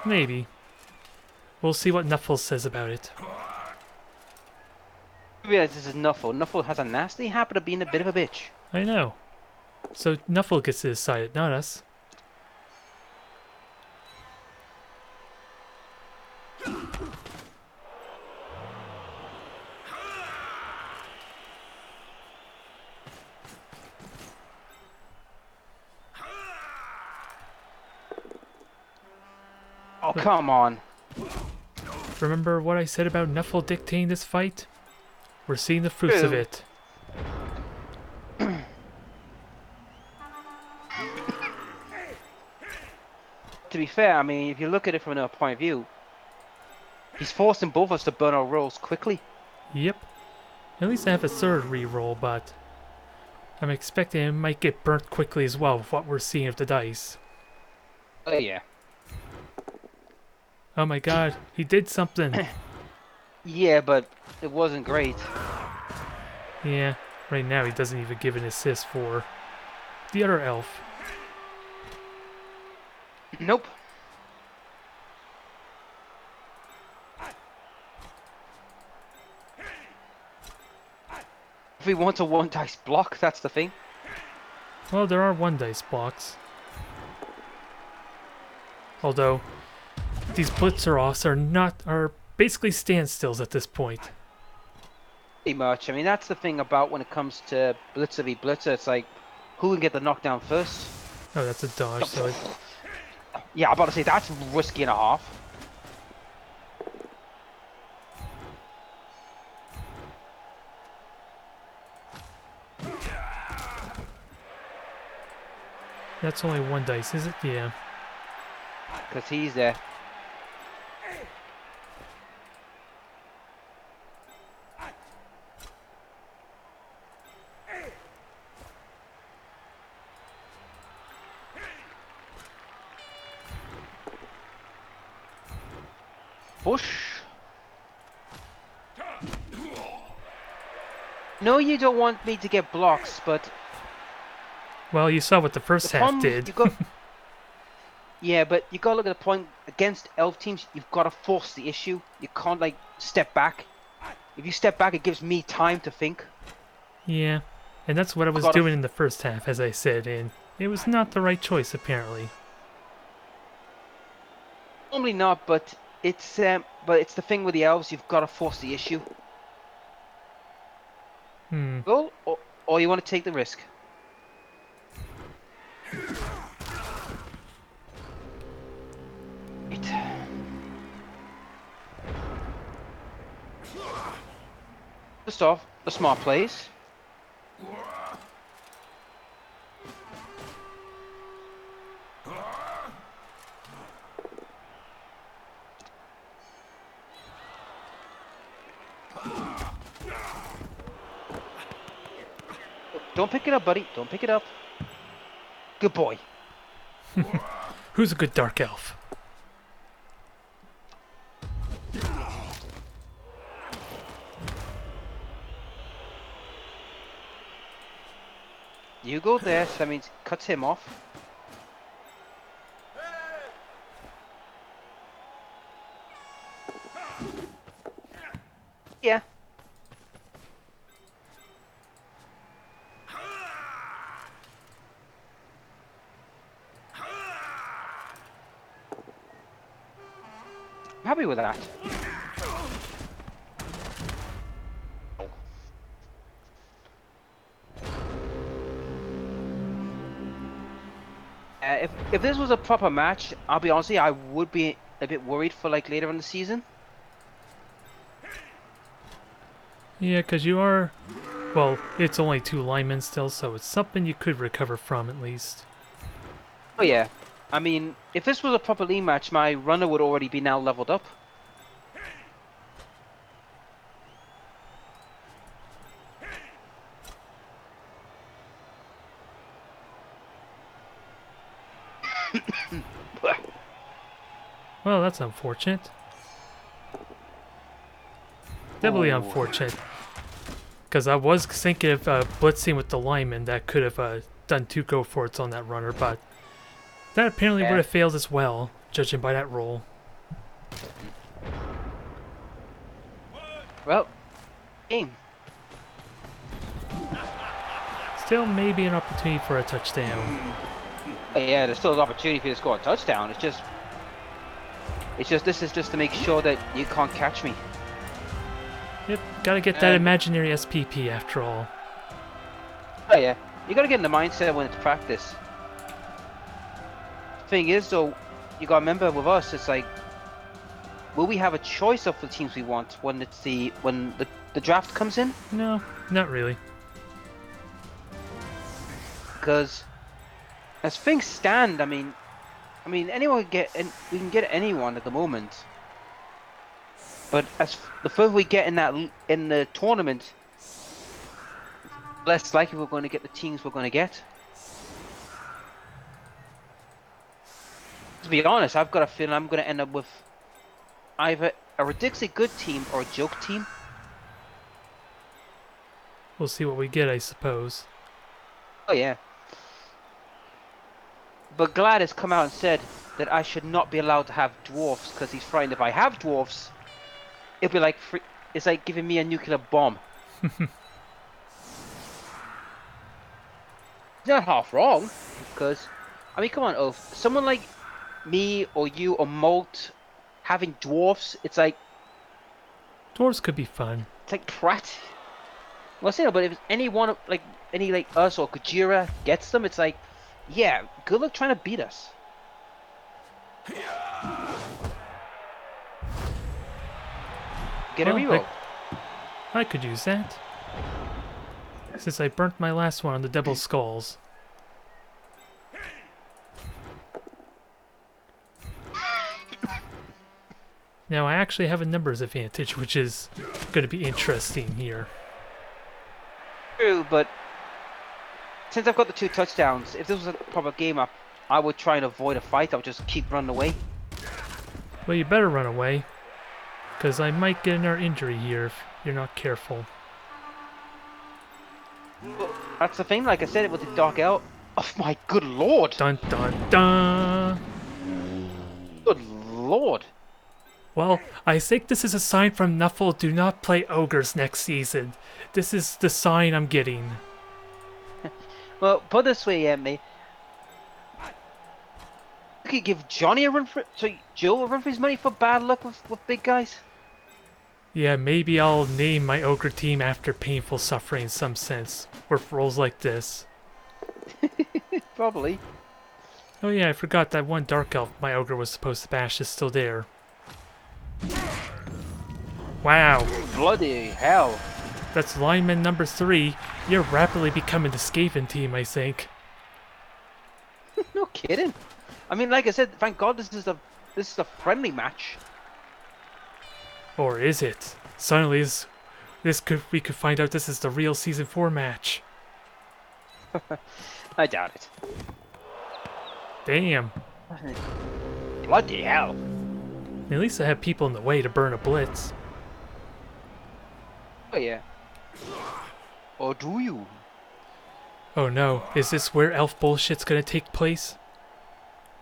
Maybe. We'll see what Nuffles says about it. I realize this is Nuffle. Nuffle has a nasty habit of being a bit of a bitch. I know. So Nuffle gets to decide it, not us. Oh, come on. Remember what I said about Nuffle dictating this fight? We're seeing the fruits of it. To be fair, I mean, if you look at it from another point of view, he's forcing both of us to burn our rolls quickly. Yep. At least I have a third reroll, but I'm expecting it might get burnt quickly as well with what we're seeing of the dice. Oh yeah. Oh my god, he did something. Yeah, but it wasn't great. Yeah, right now he doesn't even give an assist for the other elf. Nope. If we want a one dice block, that's the thing. Well, there are one dice blocks. Although these blitzer offs are basically standstills at this point. Pretty much. I mean, that's the thing about when it comes to blitzer v blitzer. It's like, who can get the knockdown first? Oh, that's a dodge, so it... Yeah, I'm about to say that's risky and a half. That's only one dice, is it? Yeah. Because he's there. Push. No, you don't want me to get blocks, but... Well, you saw what the first half did. Yeah, but you gotta look at the point. Against elf teams, you've got to force the issue. You can't, like, step back. If you step back, it gives me time to think. Yeah, and that's what I was doing in the first half, as I said, and it was not the right choice, apparently. Normally not, but it's the thing with the elves. You've got to force the issue. Go, or you want to take the risk. First off, the smart plays. Don't pick it up, buddy. Don't pick it up. Good boy. Who's a good dark elf? You go there, so that means cuts him off. Yeah. I'm happy with that. If this was a proper match, I'll be honest with you, I would be a bit worried for like later in the season. Yeah, because you are... Well, it's only 2 linemen still, so it's something you could recover from at least. Oh yeah. I mean, if this was a proper league match, my runner would already be now leveled up. Well, that's unfortunate. Definitely Oh. unfortunate. Because I was thinking of blitzing with the lineman that could have done 2 go-forts on that runner, but that apparently would have failed as well, judging by that roll. Well, game. Still maybe an opportunity for a touchdown. Yeah, there's still an opportunity for you to score a touchdown. It's just this is just to make sure that you can't catch me. Yep, gotta get that imaginary SPP after all. Oh yeah, you gotta get in the mindset when it's practice. Thing is though, you gotta remember with us, it's like, will we have a choice of the teams we want when the draft comes in? No, not really. Because as things stand, I mean anyone can get, and we can get anyone at the moment. But as the further we get in the tournament, less likely we're going to get the teams we're going to get. To be honest, I've got a feeling I'm going to end up with either a ridiculously good team or a joke team. We'll see what we get, I suppose. Oh yeah. But Glad has come out and said that I should not be allowed to have dwarfs because he's frightened if I have dwarfs, it'll be like it's like giving me a nuclear bomb. He's not half wrong, because I mean, come on, Oath. Someone like me or you or Molt having dwarfs, it's like Dwarves could be fun. it's like Pratt. Well, I say no, but if any one of any us or Kujira gets them, it's like, yeah, good luck trying to beat us. Get a Well, reroll. I could use that. Since I burnt my last one on the double skulls. Now I actually have a numbers advantage, which is going to be interesting here. True, but since I've got the 2 touchdowns, if this was a proper game up, I would try and avoid a fight. I would just keep running away. Well, you better run away, because I might get another injury here if you're not careful. Well, that's the thing, like I said, it with the Dark Elf. Oh my good lord! Dun dun dun! Good lord! Well, I think this is a sign from Nuffle, do not play ogres next season. This is the sign I'm getting. Well, put it this way, mate. could give Johnny a run for Joe a run for his money for bad luck with big guys. Yeah, maybe I'll name my ogre team after painful suffering in some sense, with roles like this. Probably. Oh yeah, I forgot that one dark elf my ogre was supposed to bash is still there. Wow. Bloody hell. That's lineman number 3. You're rapidly becoming the Skaven team, I think. No kidding. I mean, like I said, thank God this is a friendly match. Or is it? Suddenly, we could find out this is the real Season 4 match. I doubt it. Damn. Bloody hell. At least I have people in the way to burn a blitz. Oh yeah. Or do you? Oh no, is this where elf bullshit's gonna take place?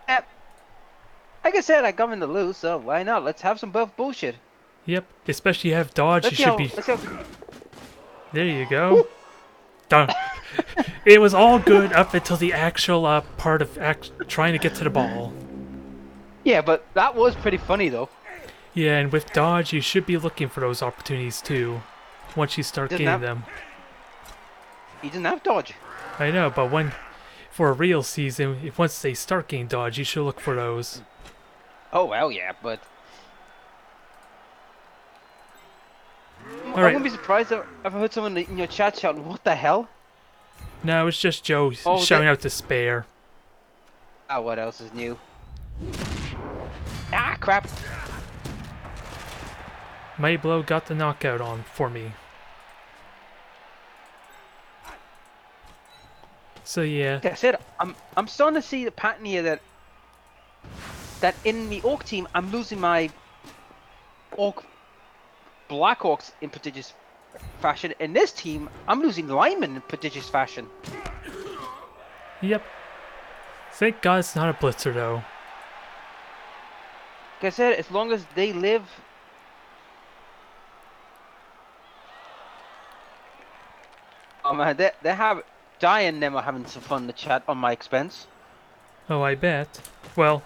Yep. Like I said, I come in to lose, so why not? Let's have some buff bullshit. Yep, especially you have dodge, Let's you should be... Let's go. There you go. Done. It was all good up until the actual part of trying to get to the ball. Yeah, but that was pretty funny though. Yeah, and with dodge, you should be looking for those opportunities too, once you start getting them. He didn't have dodge. I know, but for a real season, once they start getting dodge, you should look for those. Oh well, yeah, but I Alright. wouldn't be surprised if I heard someone in your chat shouting, "What the hell?" No, it's just Joe shouting out despair. Ah, what else is new? Ah, crap! Mighty Blow got the knockout on for me. So yeah. Like I said, I'm starting to see the pattern here that in the Orc team I'm losing my Black Orcs in prodigious fashion. In this team, I'm losing linemen in prodigious fashion. Yep. Thank God it's not a blitzer though. Like I said, as long as they live. Oh man, they have Di and them are having some fun in the chat on my expense. Oh, I bet. Well,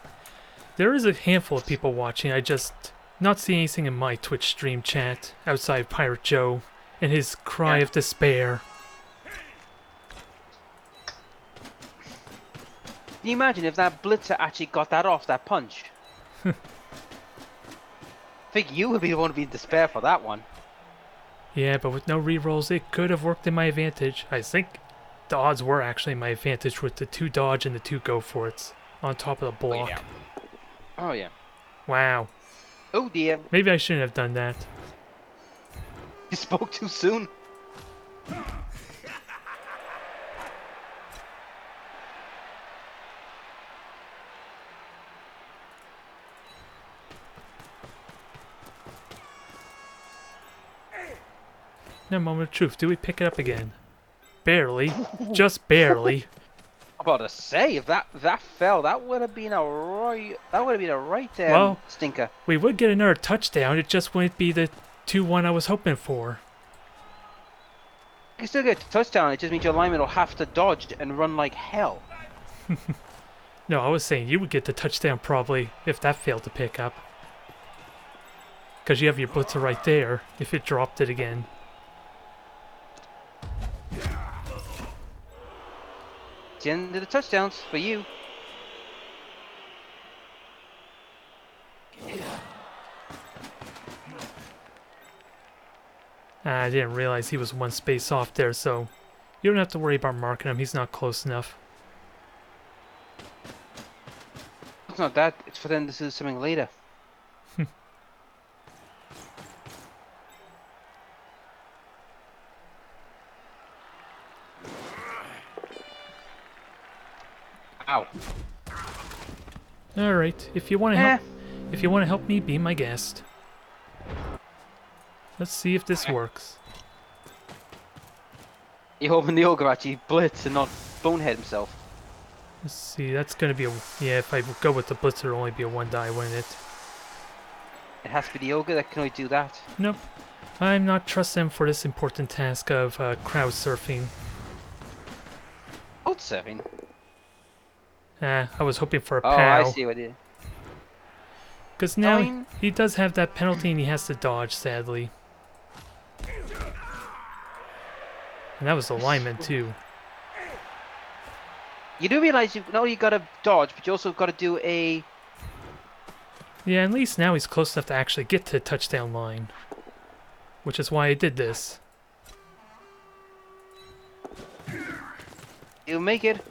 there is a handful of people watching. I just not see anything in my Twitch stream chat outside Pirate Joe and his cry of despair. Can you imagine if that blitzer actually got that off, that punch? I think you would be the one to be in despair for that one. Yeah, but with no rerolls, it could have worked in my advantage. I think the odds were actually my advantage with the 2 dodge and the 2 go for it's on top of the block. Oh yeah. Oh yeah. Wow. Oh dear. Maybe I shouldn't have done that. You spoke too soon. No moment of truth. Do we pick it up again? Barely. Just barely. I'm about to say, if that fell, that would have been a right. That would have been a right Well, stinker. We would get another touchdown. It just wouldn't be the 2-1 I was hoping for. You can still get a touchdown. It just means your lineman will have to dodge and run like hell. No, I was saying you would get the touchdown probably if that failed to pick up. Because you have your blitzer right there if it dropped it again. It's the end of the touchdowns for you. I didn't realize he was 1 space off there, so you don't have to worry about marking him. He's not close enough. It's not that. It's for them to do something later. Ow. All right, if you want to help me, be my guest. Let's see if this works. You're hoping the ogre actually blitz and not bonehead himself. Let's see, that's gonna be a if I go with the blitzer, it'll only be a 1 die, wouldn't it? It has to be the ogre that can only do that. Nope, I'm not trusting him for this important task of crowd surfing. Out surfing. I was hoping for a Oh, I POW. see what it. Because now mean- he does have that penalty and he has to dodge, sadly. And that was the lineman, too. You do realize you not only gotta dodge, but you also gotta do a. Yeah, at least now he's close enough to actually get to the touchdown line. Which is why I did this. You'll make it.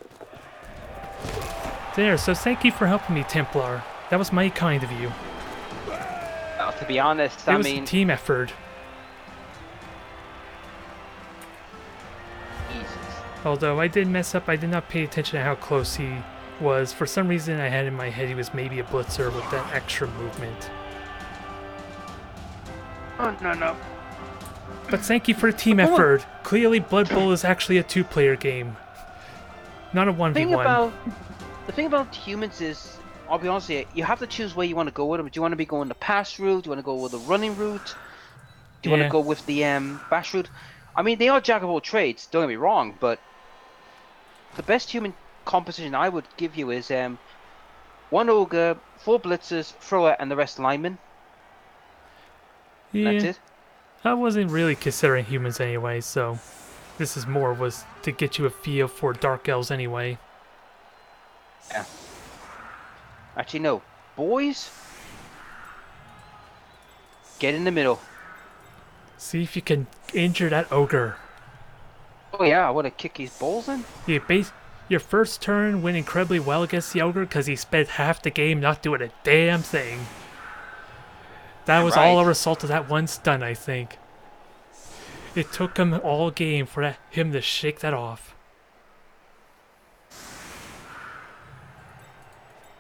There, so thank you for helping me, Templar. That was mighty kind of you. Well, to be honest, It I was mean, a team effort. Jesus. Although I did mess up, I did not pay attention to how close he was. For some reason, I had in my head he was maybe a blitzer with that extra movement. Oh no. But thank you for the team effort. Clearly, Blood Bowl is actually a two-player game, not a 1v1. The thing about humans is, I'll be honest with you, you have to choose where you want to go with them. Do you want to be going the pass route? Do you want to go with the running route? Do you want to go with the bash route? I mean, they are jack of all trades, don't get me wrong, but the best human composition I would give you is one ogre, 4 blitzers, thrower, and the rest linemen. Yeah, That's it. I wasn't really considering humans anyway, so this is more was to get you a feel for Dark Elves anyway. Yeah. Actually, no. Boys, get in the middle. See if you can injure that ogre. Oh yeah, I want to kick his balls in. Your first turn went incredibly well against the ogre because he spent half the game not doing a damn thing. That was all a result of that one stun, I think. It took him all game for him to shake that off.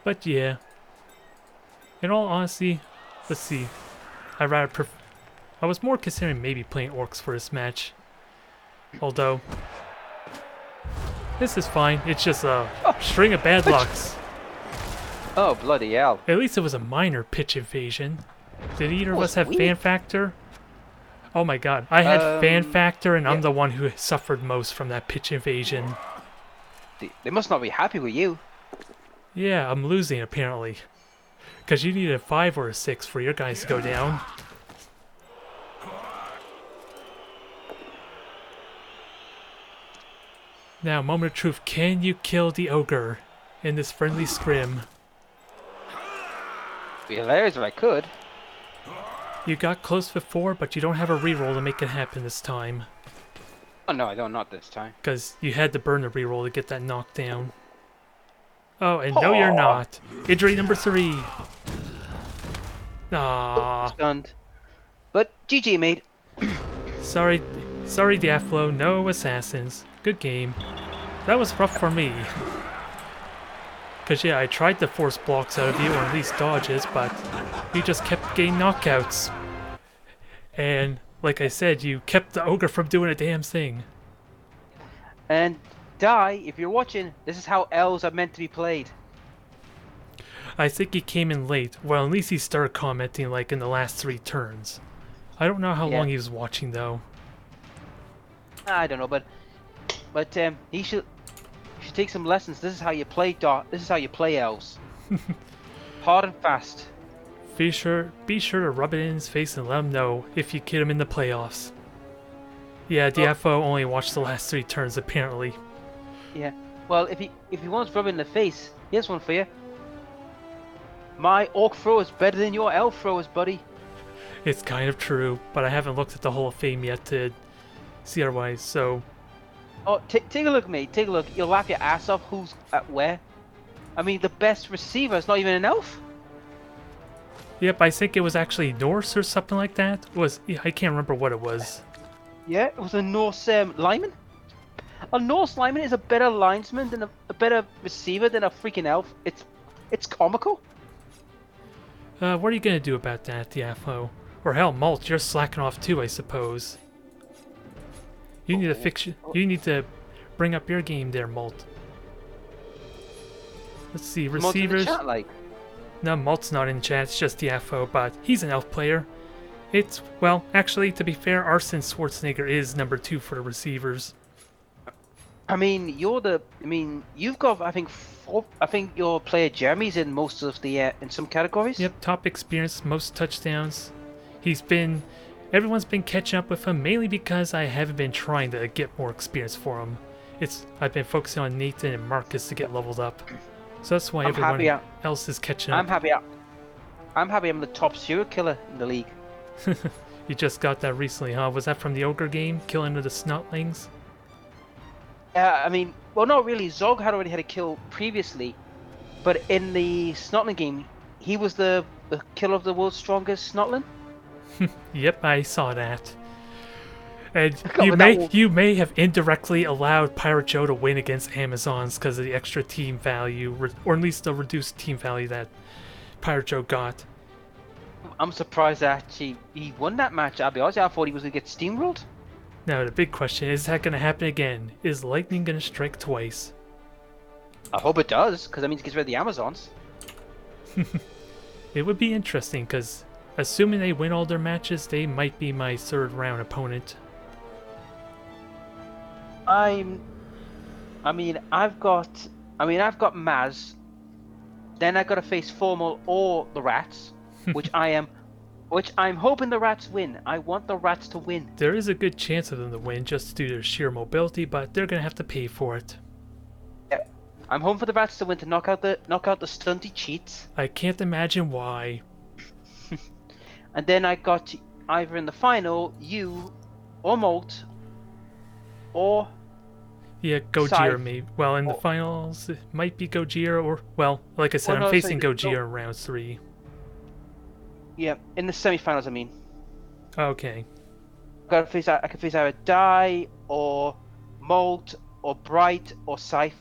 But yeah. In all honesty, let's see. I was more considering maybe playing orcs for this match. Although, this is fine. It's just a string of bad lucks. Oh, bloody hell. At least it was a minor pitch invasion. Did either of us have sweet. fan factor? Oh my god. I had fan factor and I'm yeah. the one who suffered most from that pitch invasion. They must not be happy with you. Yeah, I'm losing apparently. Because you need a 5 or a 6 for your guys to go down. Now, moment of truth. Can you kill the ogre in this friendly scrim? Be hilarious if I could. You got close before, but you don't have a reroll to make it happen this time. Oh no, I don't. Not this time. Because you had to burn the reroll to get that knockdown. Oh, and no you're not. Injury number 3. Aww. Stunned. But GG, mate. Sorry, Diaflo, no assassins. Good game. That was rough for me. Because yeah, I tried to force blocks out of you, or at least dodges, but you just kept getting knockouts. And, like I said, you kept the ogre from doing a damn thing. And Die, if you're watching, this is how elves are meant to be played. I think he came in late. Well, at least he started commenting like in the last 3 turns. I don't know how long he was watching though. I don't know, but he should take some lessons. This is how you play This is how you play elves. Hard and fast. Be sure to rub it in his face and let him know if you get him in the playoffs. Yeah, DFO only watched the last 3 turns apparently. Yeah. Well, if he wants rub in the face, here's one for you. My orc throw is better than your elf throwers, buddy. It's kind of true, but I haven't looked at the Hall of Fame yet to see otherwise, so... Oh, take a look, mate. Take a look. You'll laugh your ass off who's at where. I mean, the best receiver is not even an elf. Yep, I think it was actually Norse or something like that. I can't remember what it was. Yeah, it was a Norse lineman. A Norse lineman is a better linesman than a better receiver than a freaking elf. It's comical. What are you gonna do about that, DFO? Or hell, Malt, you're slacking off too, I suppose. You need to you need to bring up your game there, Malt. Let's see, receivers. Chat, like. No, Malt's not in chat, it's just DFO, but he's an elf player. Well, actually, to be fair, Arsene Schwarzenegger is number 2 for the receivers. I mean, you've got, I think, four. I think your player Jeremy's in most of the in some categories. Yep, top experience, most touchdowns. Everyone's been catching up with him mainly because I haven't been trying to get more experience for him. I've been focusing on Nathan and Marcus to get leveled up. So that's why I'm everyone happy. else is catching I'm up. happy. I'm happy. I'm the top serial killer in the league. You just got that recently, huh? Was that from the ogre game, killing of the snotlings? Yeah, I mean, well, not really. Zog had already had a kill previously, but in the Snotling game, he was the killer of the world's strongest Snotling. Yep, I saw that. And God, but that will, you may have indirectly allowed Pirate Joe to win against Amazons because of the extra team value, or at least the reduced team value that Pirate Joe got. I'm surprised that actually he won that match. I'll be honest, I thought he was gonna get steamrolled. Now the big question is that going to happen again? Is lightning going to strike twice? I hope it does, because that means he gets rid of the Amazons. It would be interesting because assuming they win all their matches, they might be my third round opponent. I've got Maz. Then I got to face Formal or the Rats, which I'm hoping the Rats win. I want the Rats to win. There is a good chance of them to win just due to their sheer mobility, but they're going to have to pay for it. Yeah. I'm hoping for the Rats to win to knock out the stunty cheats. I can't imagine why. And then I got either in the final you or Molt or Yeah, Gojira Scythe. maybe. Well, in the finals, it might be Gojira or, well, like I said, Well, I'm no, facing sorry, Gojira in round 3. Yeah, in the semi-finals. I mean, Okay. I can face either Die or Molt or Bright or Scythe.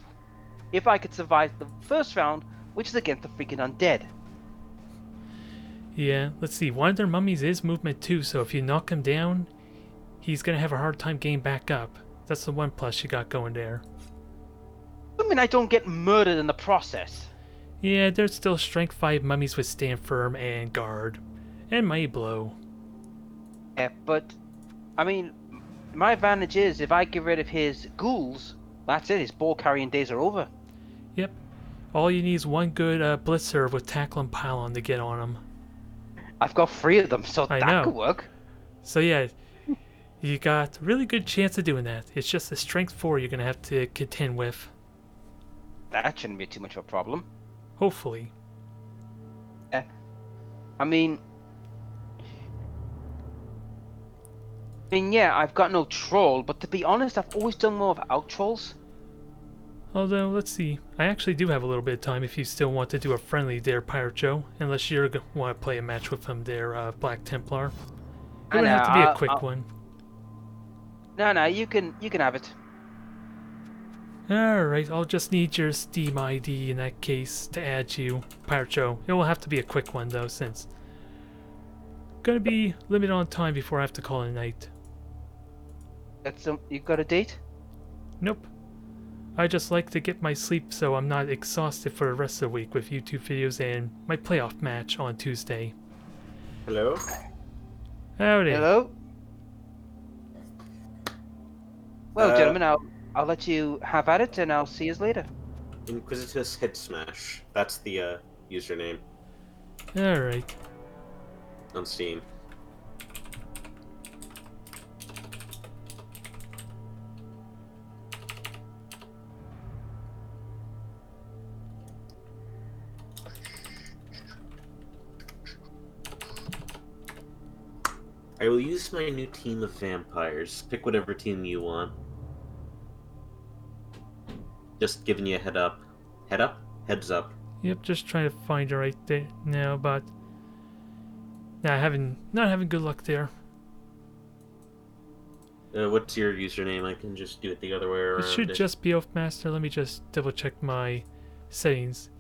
If I could survive the first round, which is against the freaking undead. Yeah, let's see. One of their mummies is movement 2, so if you knock him down, he's going to have a hard time getting back up. That's the one plus you got going there. I mean, I don't get murdered in the process. Yeah, there's still strength 5 mummies with stand firm and guard. And mighty blow. Yeah, but I mean, my advantage is if I get rid of his ghouls, that's it. His ball carrying days are over. Yep. All you need is one good blitzer with tackle and pylon to get on him. I've got 3 of them, so I that know. could work. So yeah, you got a really good chance of doing that. It's just the strength 4 you're going to have to contend with. That shouldn't be too much of a problem. Hopefully. I mean, yeah, I've got no troll, but to be honest, I've always done more of out trolls. Although, let's see. I actually do have a little bit of time if you still want to do a friendly there, Pirate Joe. Unless you want to play a match with him there, Black Templar. It would have to be a quick one. No, you can have it. Alright, I'll just need your Steam ID in that case to add you, Pirate Joe. It will have to be a quick one though, since gonna be limited on time before I have to call it a night. You got a date? Nope. I just like to get my sleep so I'm not exhausted for the rest of the week with YouTube videos and my playoff match on Tuesday. Hello? Howdy. Hello. Well, gentlemen, I'll let you have at it, and I'll see you later. Inquisitus Head Smash. That's the username Alright. on Steam. I will use my new team of vampires. Pick whatever team you want. Just giving you a head up. Head up? Heads up. Yep, just trying to find it right there now, but not having good luck there. What's your username? I can just do it the other way around. It should just be Oathmaster. Let me just double check my settings.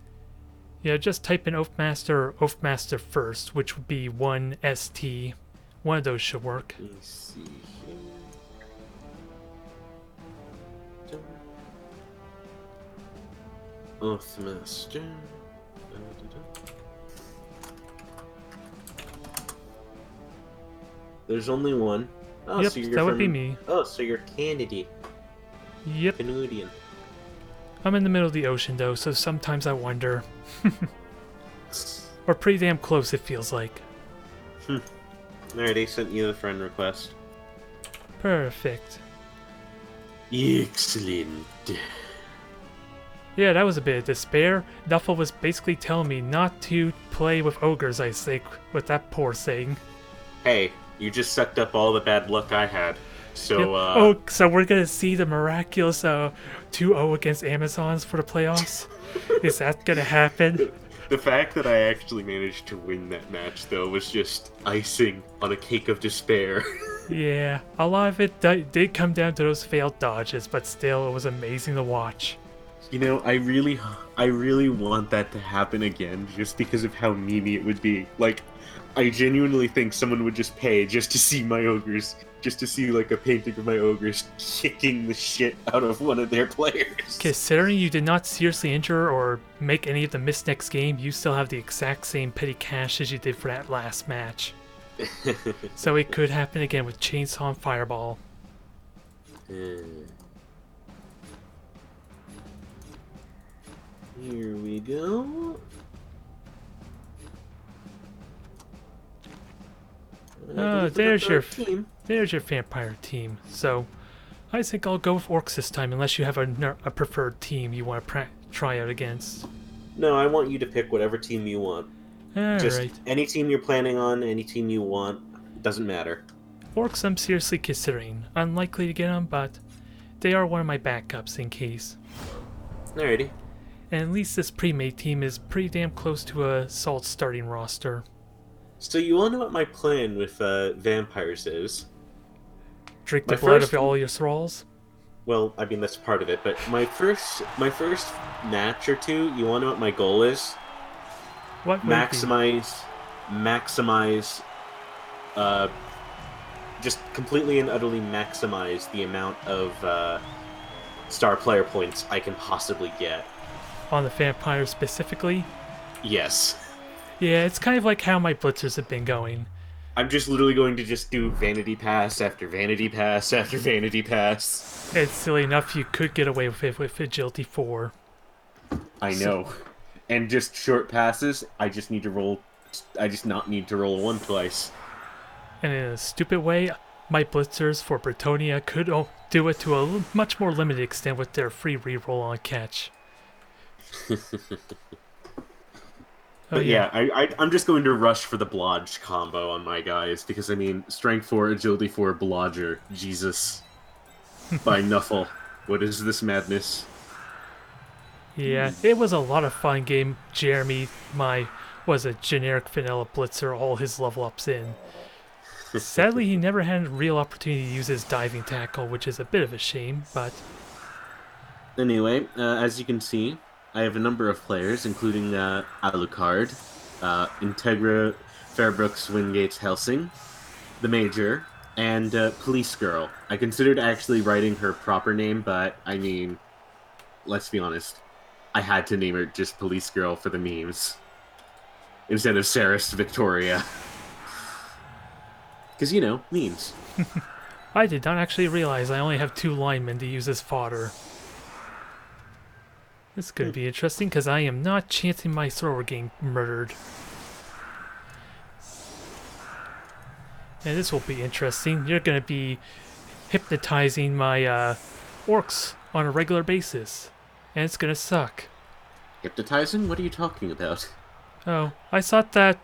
Yeah, just type in Oathmaster or Oathmaster first, which would be 1ST. One of those should work. Let me see here. Oathmaster. There's only one. Oh, Yep, so you're that would from... be me. Oh, so you're Kennedy. Yep. Canadian. I'm in the middle of the ocean, though, so sometimes I wonder. We're pretty damn close, it feels like. Alrighty, sent you the friend request. Perfect. Excellent. Yeah, that was a bit of despair. Duffel was basically telling me not to play with ogres, I think, with that poor thing. Hey, you just sucked up all the bad luck I had. So, Yep. Oh, so we're gonna see the miraculous 2-0 against Amazons for the playoffs? Is that gonna happen? The fact that I actually managed to win that match, though, was just icing on a cake of despair. Yeah, a lot of it did come down to those failed dodges, but still, it was amazing to watch. You know, I really want that to happen again, just because of how memey it would be. Like, I genuinely think someone would just pay just to see my ogres, just to see, like, a painting of my ogres kicking the shit out of one of their players. Considering you did not seriously injure or make any of the miss next game, you still have the exact same petty cash as you did for that last match. So it could happen again with Chainsaw and Fireball. Here we go. Oh, there's your vampire team. So, I think I'll go with orcs this time, unless you have a preferred team you want to try out against. No, I want you to pick whatever team you want. Just Alright. any team you're planning on, any team you want, doesn't matter. Orcs I'm seriously considering. Unlikely to get them, but they are one of my backups in case. Alrighty. And at least this pre-made team is pretty damn close to a solid starting roster. So you all know what my plan with vampires is? Drink the My blood first- of all your thralls? Well, I mean that's part of it, but my first match or two, you want to know what my goal is? What would it be? Maximize, just completely and utterly maximize the amount of star player points I can possibly get. On the vampires specifically? Yes. Yeah, it's kind of like how my blitzers have been going. I'm just literally going to just do vanity pass after vanity pass after vanity pass. It's silly enough you could get away with it with Agility 4. I know. And just short passes, I just not need to roll one twice. And in a stupid way, my blitzers for Bretonia could do it to a much more limited extent with their free reroll on catch. But yeah, I'm just going to rush for the Blodge combo on my guys, because I mean, Strength 4, Agility 4, Blodger, Jesus. By Nuffle. What is this madness? Yeah, it was a lot of fun game. Jeremy, was a generic vanilla blitzer, all his level ups in. Sadly, he never had a real opportunity to use his diving tackle, which is a bit of a shame, but... Anyway, as you can see, I have a number of players, including Alucard, Integra, Fairbrooks, Wingates, Helsing, the Major, and Police Girl. I considered actually writing her proper name, but I mean, let's be honest, I had to name her just Police Girl for the memes, instead of Saris Victoria. Because, you know, memes. I did not actually realize I only have 2 linemen to use as fodder. This is going to be interesting, because I am not chancing my thrower getting murdered. And this will be interesting. You're going to be hypnotizing my orcs on a regular basis. And it's going to suck. Hypnotizing? What are you talking about? Oh, I thought that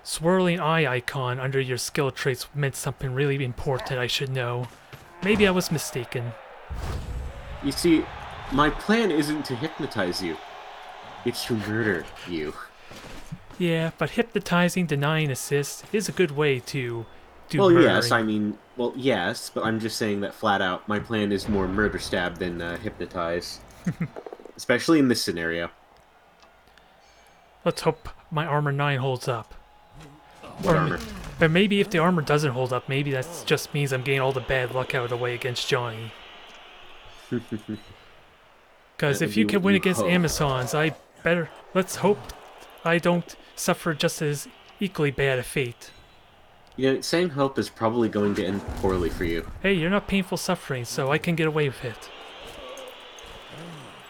swirling eye icon under your skill traits meant something really important I should know. Maybe I was mistaken. You see, my plan isn't to hypnotize you. It's to murder you. Yeah, but hypnotizing, denying assist is a good way to do Well, murdering. yes, I mean, well, yes, but I'm just saying that flat out, my plan is more murder stab than hypnotize. Especially in this scenario. Let's hope my armor 9 holds up. What armor? But maybe if the armor doesn't hold up, maybe that just means I'm getting all the bad luck out of the way against Johnny. Because if you can win against Amazons, let's hope I don't suffer just as equally bad a fate. You know, saying hope is probably going to end poorly for you. Hey, you're not painful suffering, so I can get away with it.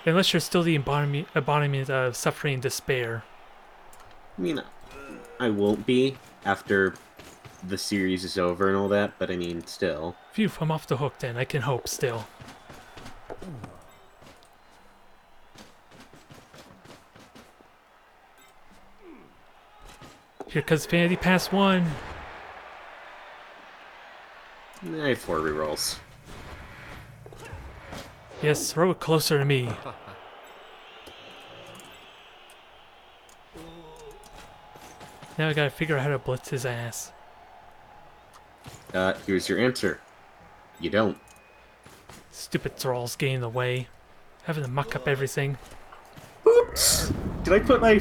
Unless you're still the embodiment of suffering and despair. I mean, I won't be after the series is over and all that, but I mean, still. Phew, I'm off the hook then. I can hope still. Here comes Vanity Pass 1. I have 4 rerolls. Yes, throw it closer to me. Now I gotta figure out how to blitz his ass. Here's your answer. You don't. Stupid thralls getting in the way. Having to muck up everything. Oops! Did I put my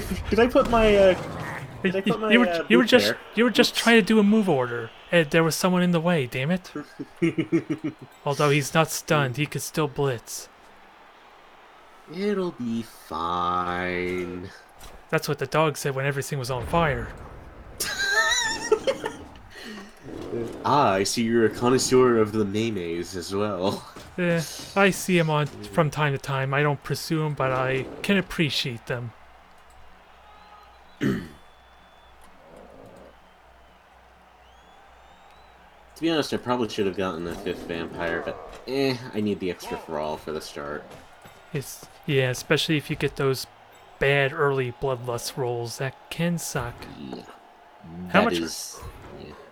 You were just trying to do a move order, and there was someone in the way. Damn it! Although he's not stunned, he could still blitz. It'll be fine. That's what the dog said when everything was on fire. Ah, I see you're a connoisseur of the memes as well. I see him on from time to time. I don't pursue them, but I can appreciate them. To be honest, I probably should have gotten a 5th vampire, but I need the extra thrall for the start. Yeah, especially if you get those bad early bloodlust rolls. That can suck. Yeah.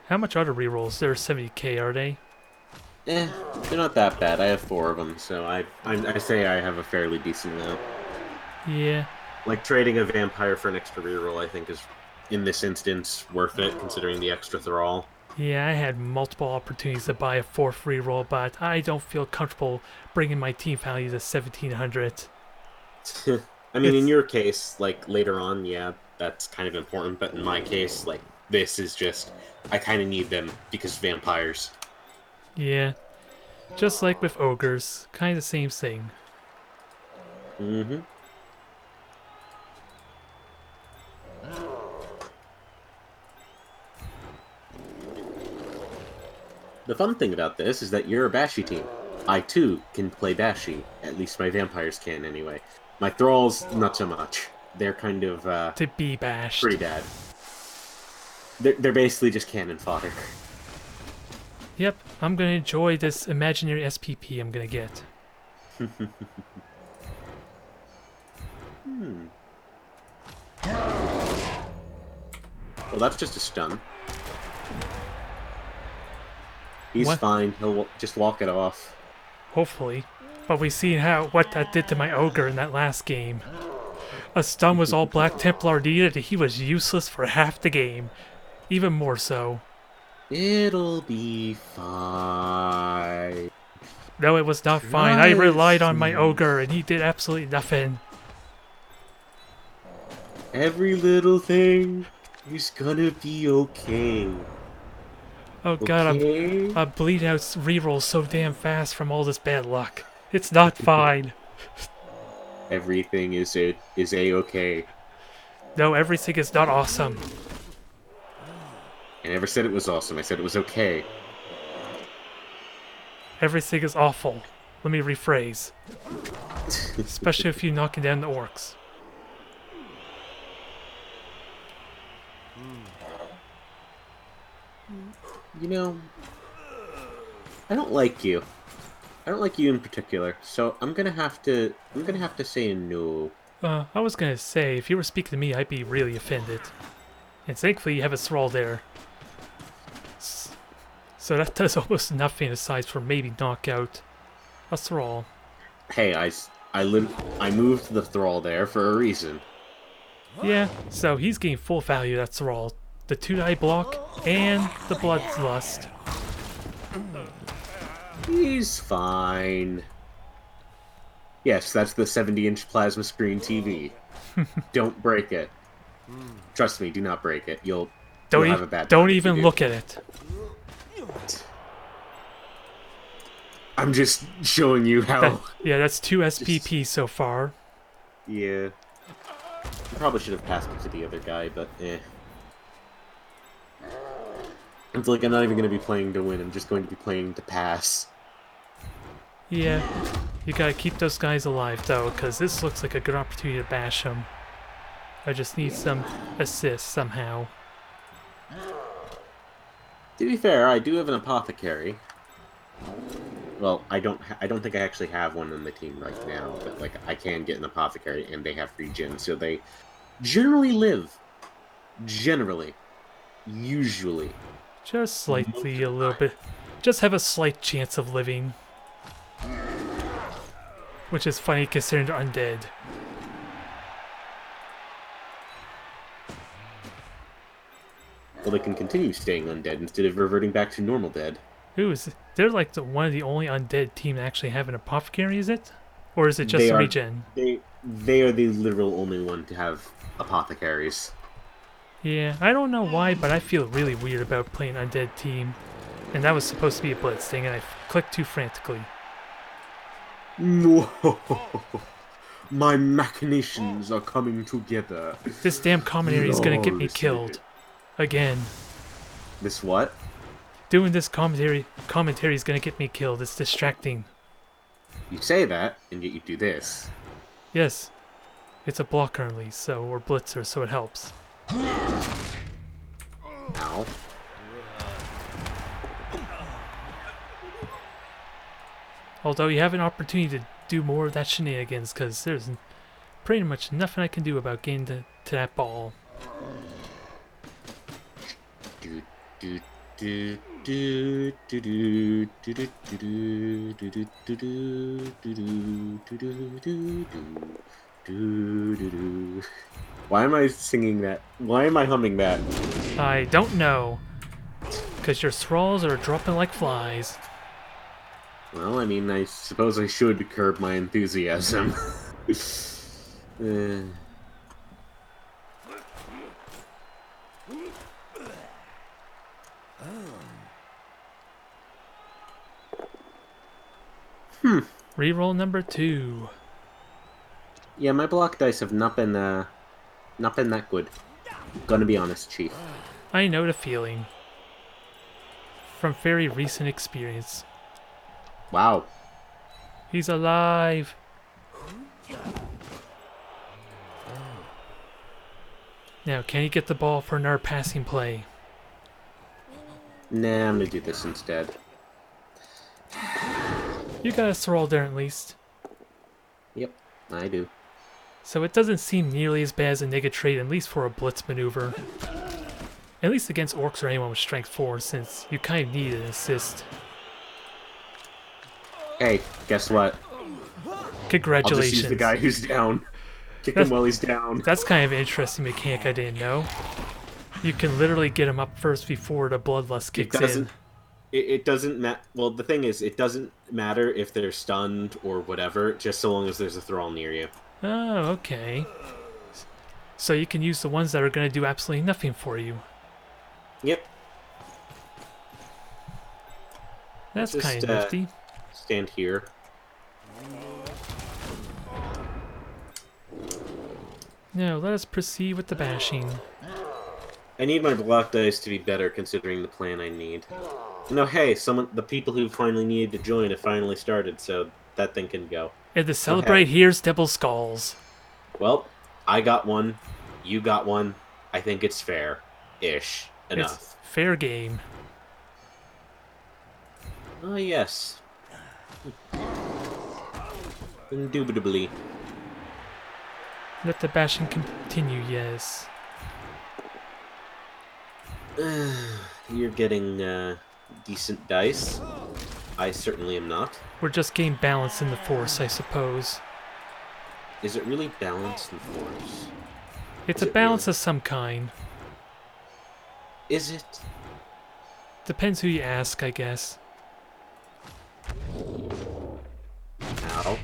How much are the rerolls? They're 70k, are they? They're not that bad. I have 4 of them, so I say I have a fairly decent amount. Yeah. Like, trading a vampire for an extra reroll, I think, is, in this instance, worth it, considering the extra thrall. Yeah, I had multiple opportunities to buy a 4th reroll, but I don't feel comfortable bringing my team value to 1700. I mean, in your case, like, later on, yeah, that's kind of important, but in my case, like, this is just, I kind of need them because vampires. Yeah. Just like with ogres, kind of the same thing. Mm-hmm. The fun thing about this is that you're a Bashy team. I, too, can play Bashy. At least my vampires can, anyway. My Thralls, not so much. They're kind of, To be bashed. pretty bad. They're basically just cannon fodder. Yep, I'm gonna enjoy this imaginary SPP I'm gonna get. Well, that's just a stun. He's What? fine. He'll just walk it off. Hopefully. But we seen what that did to my ogre in that last game. A stun was all Black Templar needed, and he was useless for half the game. Even more so. It'll be fine. No, it was not fine. I relied on my ogre, and he did absolutely nothing. Every little thing is gonna be okay. Oh god, Okay? I'm bleeding out rerolls so damn fast from all this bad luck. It's not fine. Everything is a-okay. No, everything is not awesome. I never said it was awesome. I said it was okay. Everything is awful. Let me rephrase. Especially if you're knocking down the orcs. You know, I don't like you. I don't like you in particular. So I'm gonna have to say no. I was gonna say, if you were speaking to me, I'd be really offended. And thankfully you have a thrall there. So that does almost nothing aside from maybe knock out a thrall. Hey, I moved the thrall there for a reason. Yeah, so he's getting full value, that thrall. The 2-die block and the bloodlust. He's fine. Yes, that's the 70-inch plasma screen TV. Don't break it. Trust me, do not break it. You'll have a bad time Don't if even you do. look at it. I'm just showing you how... Yeah, that's 2 SPP so far. Yeah. I probably should have passed it to the other guy, but eh. It's like I'm not even going to be playing to win, I'm just going to be playing to pass. Yeah. You gotta keep those guys alive, though, because this looks like a good opportunity to bash them. I just need some assists somehow. To be fair, I do have an apothecary. Well, I don't think I actually have one on the team right now, but like I can get an apothecary, and they have regen, so they generally live. Generally, usually, Just slightly, most a of the little time. bit. Just have a slight chance of living. Which is funny considering they're undead. Well, they can continue staying undead instead of reverting back to normal dead. They're like one of the only undead team that actually have an apothecary, is it? Or is it just They a are regen? they are the literal only one to have apothecaries. Yeah, I don't know why, but I feel really weird about playing undead team. And that was supposed to be a blitz thing, and I clicked too frantically. No, my machinations are coming together. This damn commentary is gonna get me Flawlessly. killed. Again. This what? Doing this commentary is gonna get me killed. It's distracting. You say that, and yet you do this. Yes. It's a blocker at least, so or blitzer, so it helps. Ow. Although you have an opportunity to do more of that shenanigans, because there's pretty much nothing I can do about getting to that ball. Do, do, do, do, do, do, do, do, do, do, do, do, do, do, do, do, do, do, do. Why am I singing that? Why am I humming that? I don't know. Because your thralls are dropping like flies. Well, I mean, I suppose I should curb my enthusiasm. uh, Reroll number 2. yeah, my block dice have not been that good. Gonna be honest, Chief. I know the feeling. From very recent experience. Wow. He's alive! Now, can he get the ball for another passing play? Nah, I'm gonna do this instead. You got a thrall there at least. Yep, I do. So it doesn't seem nearly as bad as a negative trade, at least for a blitz maneuver. At least against orcs or anyone with strength 4, since you kind of need an assist. Hey, guess what? Congratulations. I'll just use the guy who's down. Kick him while he's down. That's kind of an interesting mechanic I didn't know. You can literally get him up first before the bloodlust kicks in. It doesn't matter. Well, the thing is, it doesn't matter if they're stunned or whatever, just so long as there's a thrall near you. Oh, okay. So you can use the ones that are going to do absolutely nothing for you. Yep. That's Just, kind of nifty. Stand here. Now, let us proceed with the bashing. I need my block dice to be better considering the plan I need. No, hey, the people who finally needed to join have finally started, so that thing can go. And to celebrate, here's Double Skulls. Well, I got one, you got one. I think it's fair-ish enough. It's fair game. Oh, yes. Indubitably. Let the bashing continue, yes. You're getting decent dice. I certainly am not. We're just getting balance in the force, I suppose. Is it really balanced in force? It's Is a it balance really? of some kind. Is it? Depends who you ask, I guess. Ow.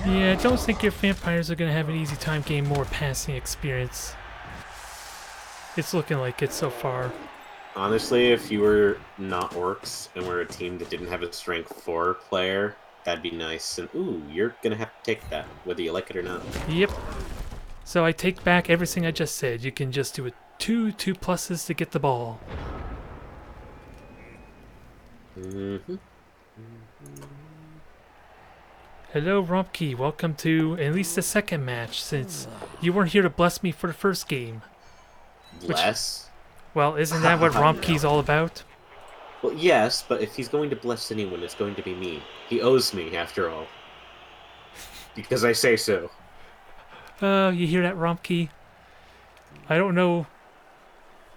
Yeah, I don't think your vampires are gonna have an easy time getting more passing experience. It's looking like it so far. Honestly, if you were not orcs and were a team that didn't have a strength 4 player, that'd be nice. And ooh, you're gonna have to take that, whether you like it or not. Yep. So I take back everything I just said. You can just do a 2 pluses to get the ball. Mm-hmm. Hello, Rumpke. Welcome to at least the second match, since you weren't here to bless me for the first game. Bless? Well, isn't that what Rumpke's all about? Well, yes, but if he's going to bless anyone, it's going to be me. He owes me, after all. Because I say so. Oh, you hear that, Rumpke? I don't know.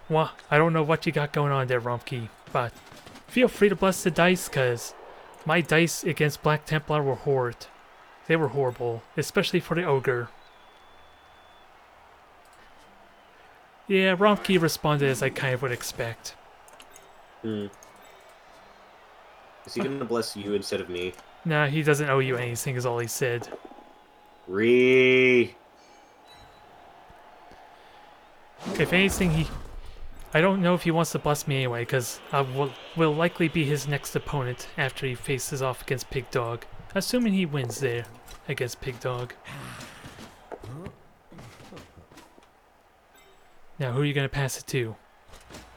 Well, I don't know what you got going on there, Rumpke, but feel free to bless the dice, cause my dice against Black Templar were horrid. They were horrible, especially for the ogre. Yeah, Rumpke responded as I kind of would expect. Hmm. Is he going to bless you instead of me? Nah, he doesn't owe you anything, is all he said. If anything, I don't know if he wants to bless me anyway, because I will likely be his next opponent after he faces off against Pig Dog. Assuming he wins there against Pig Dog. Now, who are you going to pass it to?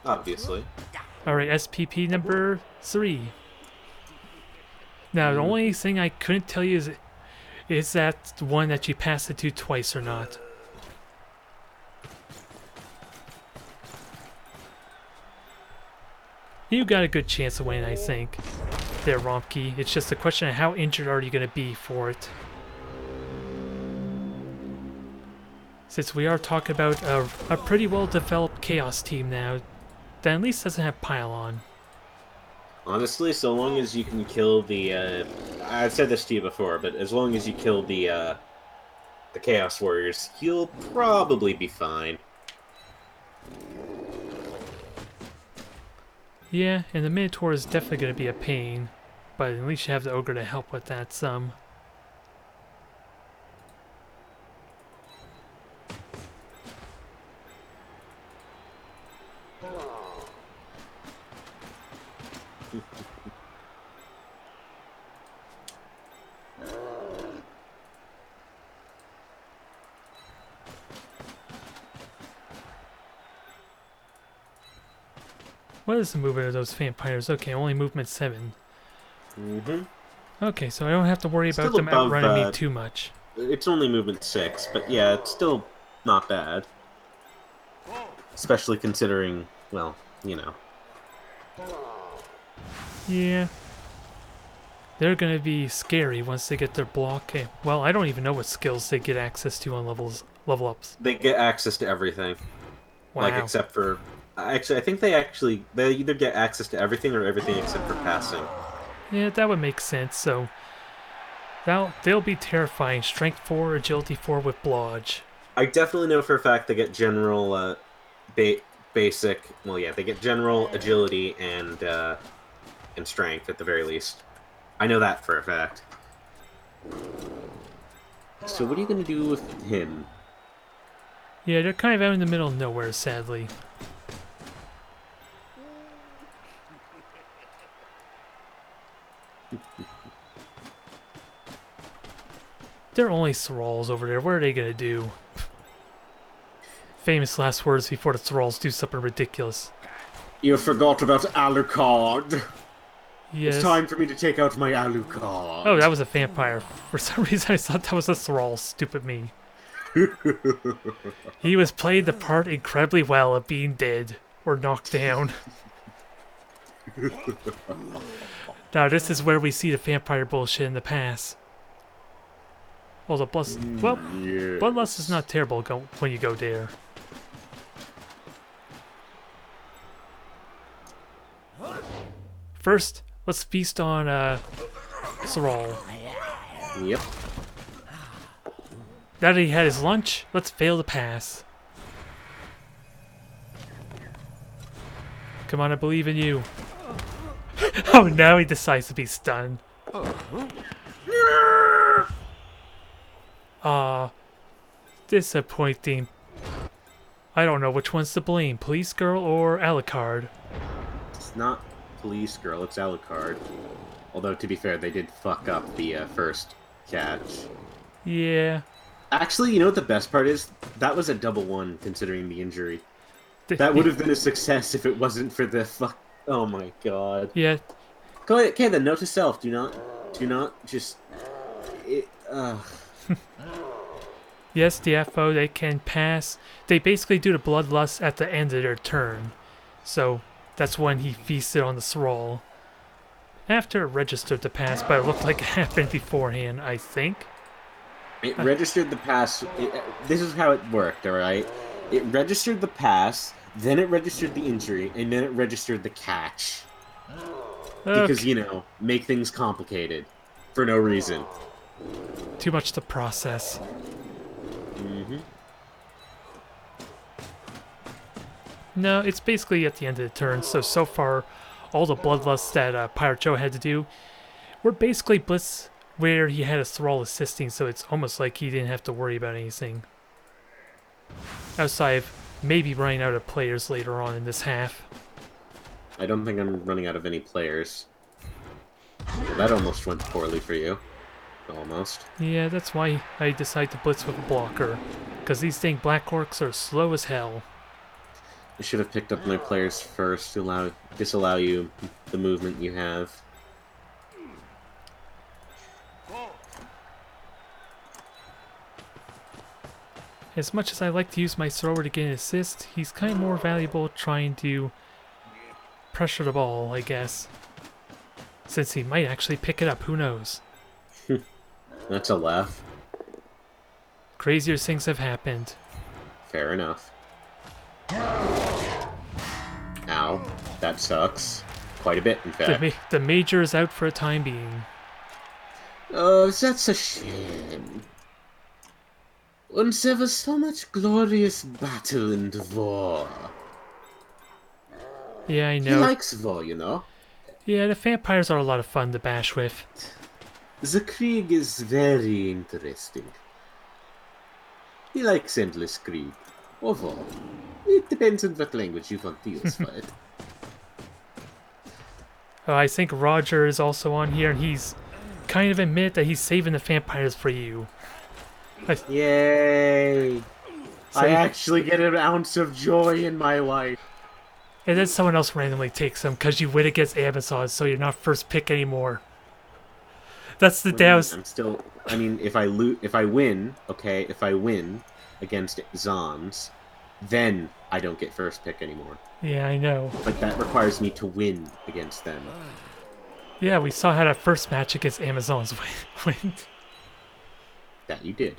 Obviously. Alright, SPP number 3. Now, the only thing I couldn't tell you is that the one that you passed it to twice or not. You got a good chance of winning, I think. There, Rompke. It's just a question of how injured are you going to be for it. Since we are talking about a pretty well-developed Chaos team now, that at least doesn't have Pylon. Honestly, so long as you can kill the, I've said this to you before, but as long as you kill the Chaos Warriors, you'll probably be fine. Yeah, and the Minotaur is definitely going to be a pain, but at least you have the Ogre to help with that some. What is the movement of those vampires? Okay, only movement 7. Mm-hmm. Okay, so I don't have to worry about Still them above, outrunning me too much. It's only movement 6, but yeah, it's still not bad. Especially considering, well, you know. Yeah. They're gonna be scary once they get their block. Well, I don't even know what skills they get access to on level ups. They get access to everything. Wow. Like, except for... Actually, I think they either get access to everything or everything except for passing. Yeah, that would make sense, so... They'll be terrifying. Strength 4, Agility 4 with Blodge. I definitely know for a fact they get general, basic... Well, yeah, they get general agility and strength, at the very least. I know that for a fact. So what are you going to do with him? Yeah, they're kind of out in the middle of nowhere, sadly. They're only thralls over there. What are they gonna do? Famous last words before the thralls do something ridiculous. You forgot about Alucard. Yes. It's time for me to take out my Alucard. Oh, that was a vampire. For some reason I thought that was a thrall. Stupid me. He was playing the part incredibly well of being dead or knocked down. Now this is where we see the vampire bullshit in the past. Well, the plus, well, Yes. Bloodlust is not terrible when you go there. First, let's feast on Thrall. Yep. Now that he had his lunch, let's fail to pass. Come on, I believe in you. Oh, now he decides to be stunned. Ah, disappointing. I don't know which one's to blame, Police Girl or Alucard. It's not Police Girl, it's Alucard. Although, to be fair, they did fuck up the first catch. Yeah. Actually, you know what the best part is? That was a double one, considering the injury. That would have been a success if it wasn't for the fuck... Oh my god. Yeah. Go ahead, okay, then, note to self, do not just... Yes, the FO, they can pass. They basically do the bloodlust at the end of their turn. So, that's when he feasted on the thrall. After it registered the pass, but it looked like it happened beforehand, I think. It registered the pass... this is how it worked, alright? It registered the pass, then it registered the injury, and then it registered the catch. Okay. Because, you know, make things complicated. For no reason. Too much to process. Mm-hmm. No, it's basically at the end of the turn, so far, all the bloodlust that Pirate Joe had to do were basically blitz where he had a thrall assisting, so it's almost like he didn't have to worry about anything. Outside of maybe running out of players later on in this half. I don't think I'm running out of any players. That almost went poorly for you. Almost. Yeah, that's why I decided to blitz with a blocker. Because these dang Black Orcs are slow as hell. I should have picked up my players first to disallow you the movement you have. As much as I like to use my thrower to get an assist, he's kind of more valuable trying to pressure the ball, I guess. Since he might actually pick it up, who knows? That's a laugh. Crazier things have happened. Fair enough. Ow. That sucks. Quite a bit, in fact. The Major is out for a time being. Oh, that's a shame. Once there was so much glorious battle and war. Yeah, I know. He likes war, you know. Yeah, the vampires are a lot of fun to bash with. The Krieg is very interesting. He likes endless Krieg. Or war. It depends on what language you want to use for it. I think Roger is also on here, and he's kind of admit that he's saving the vampires for you. Yay! I actually get an ounce of joy in my life. And then someone else randomly takes them because you win against Amazon, so you're not first pick anymore. That's the Dow's. I'm still. I mean, if I win, okay, if I win against Zons, then I don't get first pick anymore. Yeah, I know. But that requires me to win against them. Yeah, we saw how that first match against Amazons went. That you did.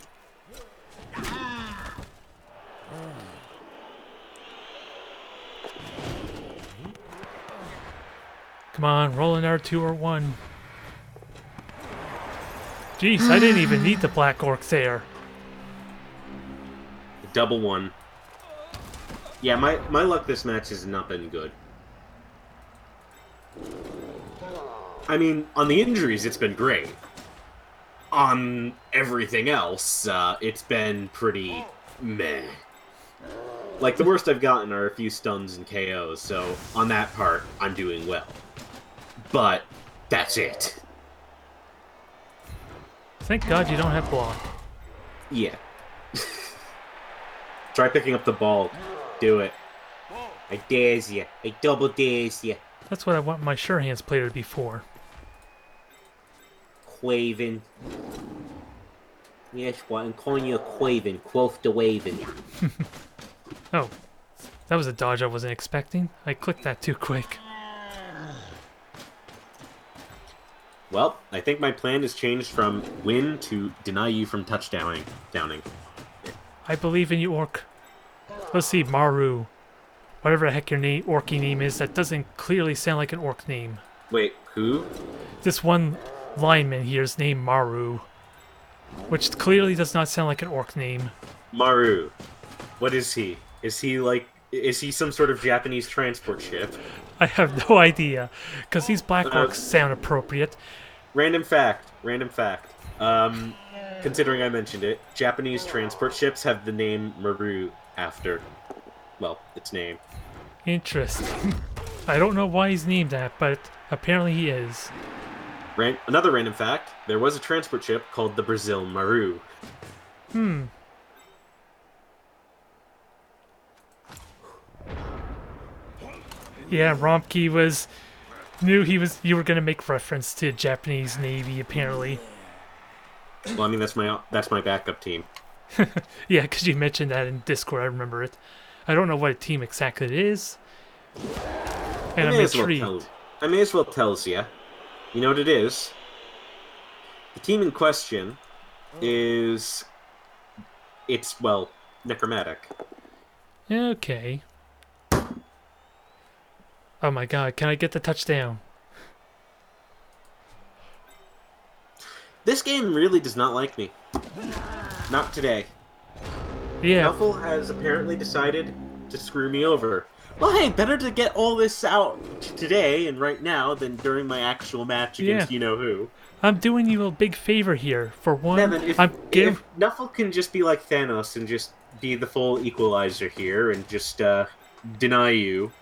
Come on, roll an R2 or 1. Jeez, I didn't even need the Black Orcs there. Double one. Yeah, my luck this match has not been good. I mean, on the injuries, it's been great. On everything else, it's been pretty meh. Like, the worst I've gotten are a few stuns and KOs, so on that part, I'm doing well. But that's it. Thank God you don't have block. Yeah. Try picking up the ball. Do it. I dares you. I double dares you. That's what I want my sure hands player to be for. Quaven. Yes, what? I'm calling you a Quaven. Quoth the Waven. Oh, that was a dodge I wasn't expecting. I clicked that too quick. Well, I think my plan has changed from win to deny you from touchdowning. I believe in you, Orc. Let's see, Maru. Whatever the heck your Orky name is, that doesn't clearly sound like an Orc name. Wait, who? This one lineman here is named Maru, which clearly does not sound like an Orc name. Maru. What is he? Is he some sort of Japanese transport ship? I have no idea, because these Black Orcs sound appropriate. Random fact. considering I mentioned it, Japanese transport ships have the name Maru after, well, its name. Interesting. I don't know why he's named that, but apparently he is. Another random fact, there was a transport ship called the Brazil Maru. Yeah, Romke knew you were gonna make reference to Japanese Navy apparently. Well, I mean, that's my backup team. Yeah, because you mentioned that in Discord, I remember it. I don't know what team exactly it is, and I'm intrigued. I may as well tell you. You know what it is? The team in question is... It's, well, necromantic. Okay. Oh my god, can I get the touchdown? This game really does not like me. Not today. Yeah. Nuffle has apparently decided to screw me over. Well, hey, better to get all this out today and right now than during my actual match against you-know-who. I'm doing you a big favor here. For one, Nevin, if Nuffle can just be like Thanos and just be the full equalizer here and just deny you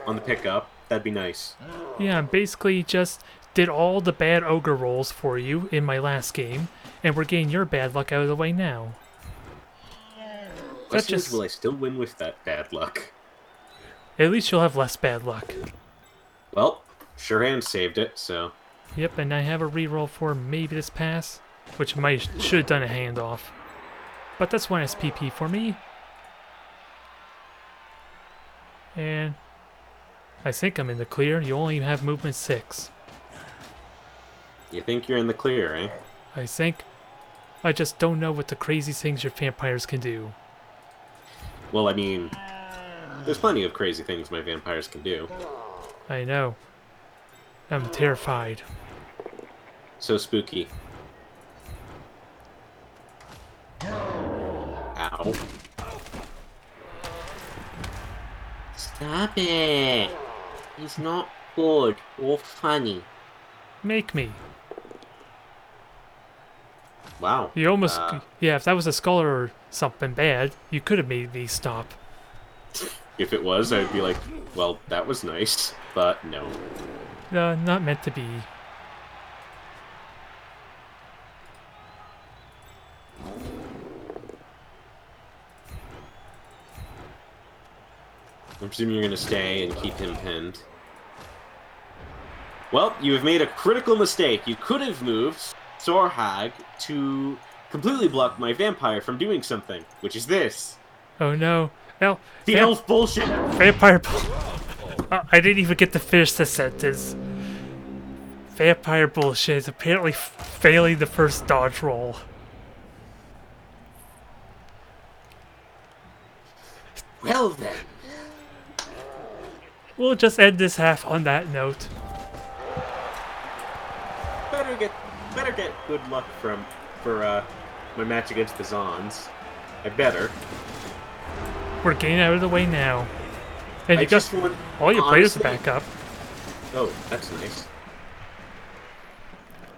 on the pickup, that'd be nice. Yeah, I basically just did all the bad ogre rolls for you in my last game, and we're getting your bad luck out of the way now. Question is, will I still win with that bad luck? At least you'll have less bad luck. Well, sure hand saved it, so... Yep, and I have a reroll for maybe this pass, which should have done a handoff. But that's 1 SPP for me. And I think I'm in the clear. You only have movement 6. You think you're in the clear, eh? I think. I just don't know what the crazy things your vampires can do. Well, I mean, there's plenty of crazy things my vampires can do. I know. I'm terrified. So spooky. Ow. Stop it! He's not good or funny. Make me. Wow. You almost... yeah, if that was a scholar or something bad, you could have made me stop. If it was, I'd be like, well, that was nice, but no. Not meant to be. I'm presuming you're going to stay and keep him pinned. Well, you have made a critical mistake. You could have moved Sorhag to completely block my vampire from doing something, which is this. Oh no. No. The elf bullshit! Vampire I didn't even get to finish the sentence. Vampire bullshit is apparently failing the first dodge roll. Well then. We'll just end this half on that note. Better get good luck for my match against the Zons. I better. We're getting out of the way now. And you got all your players to back up. Oh, that's nice.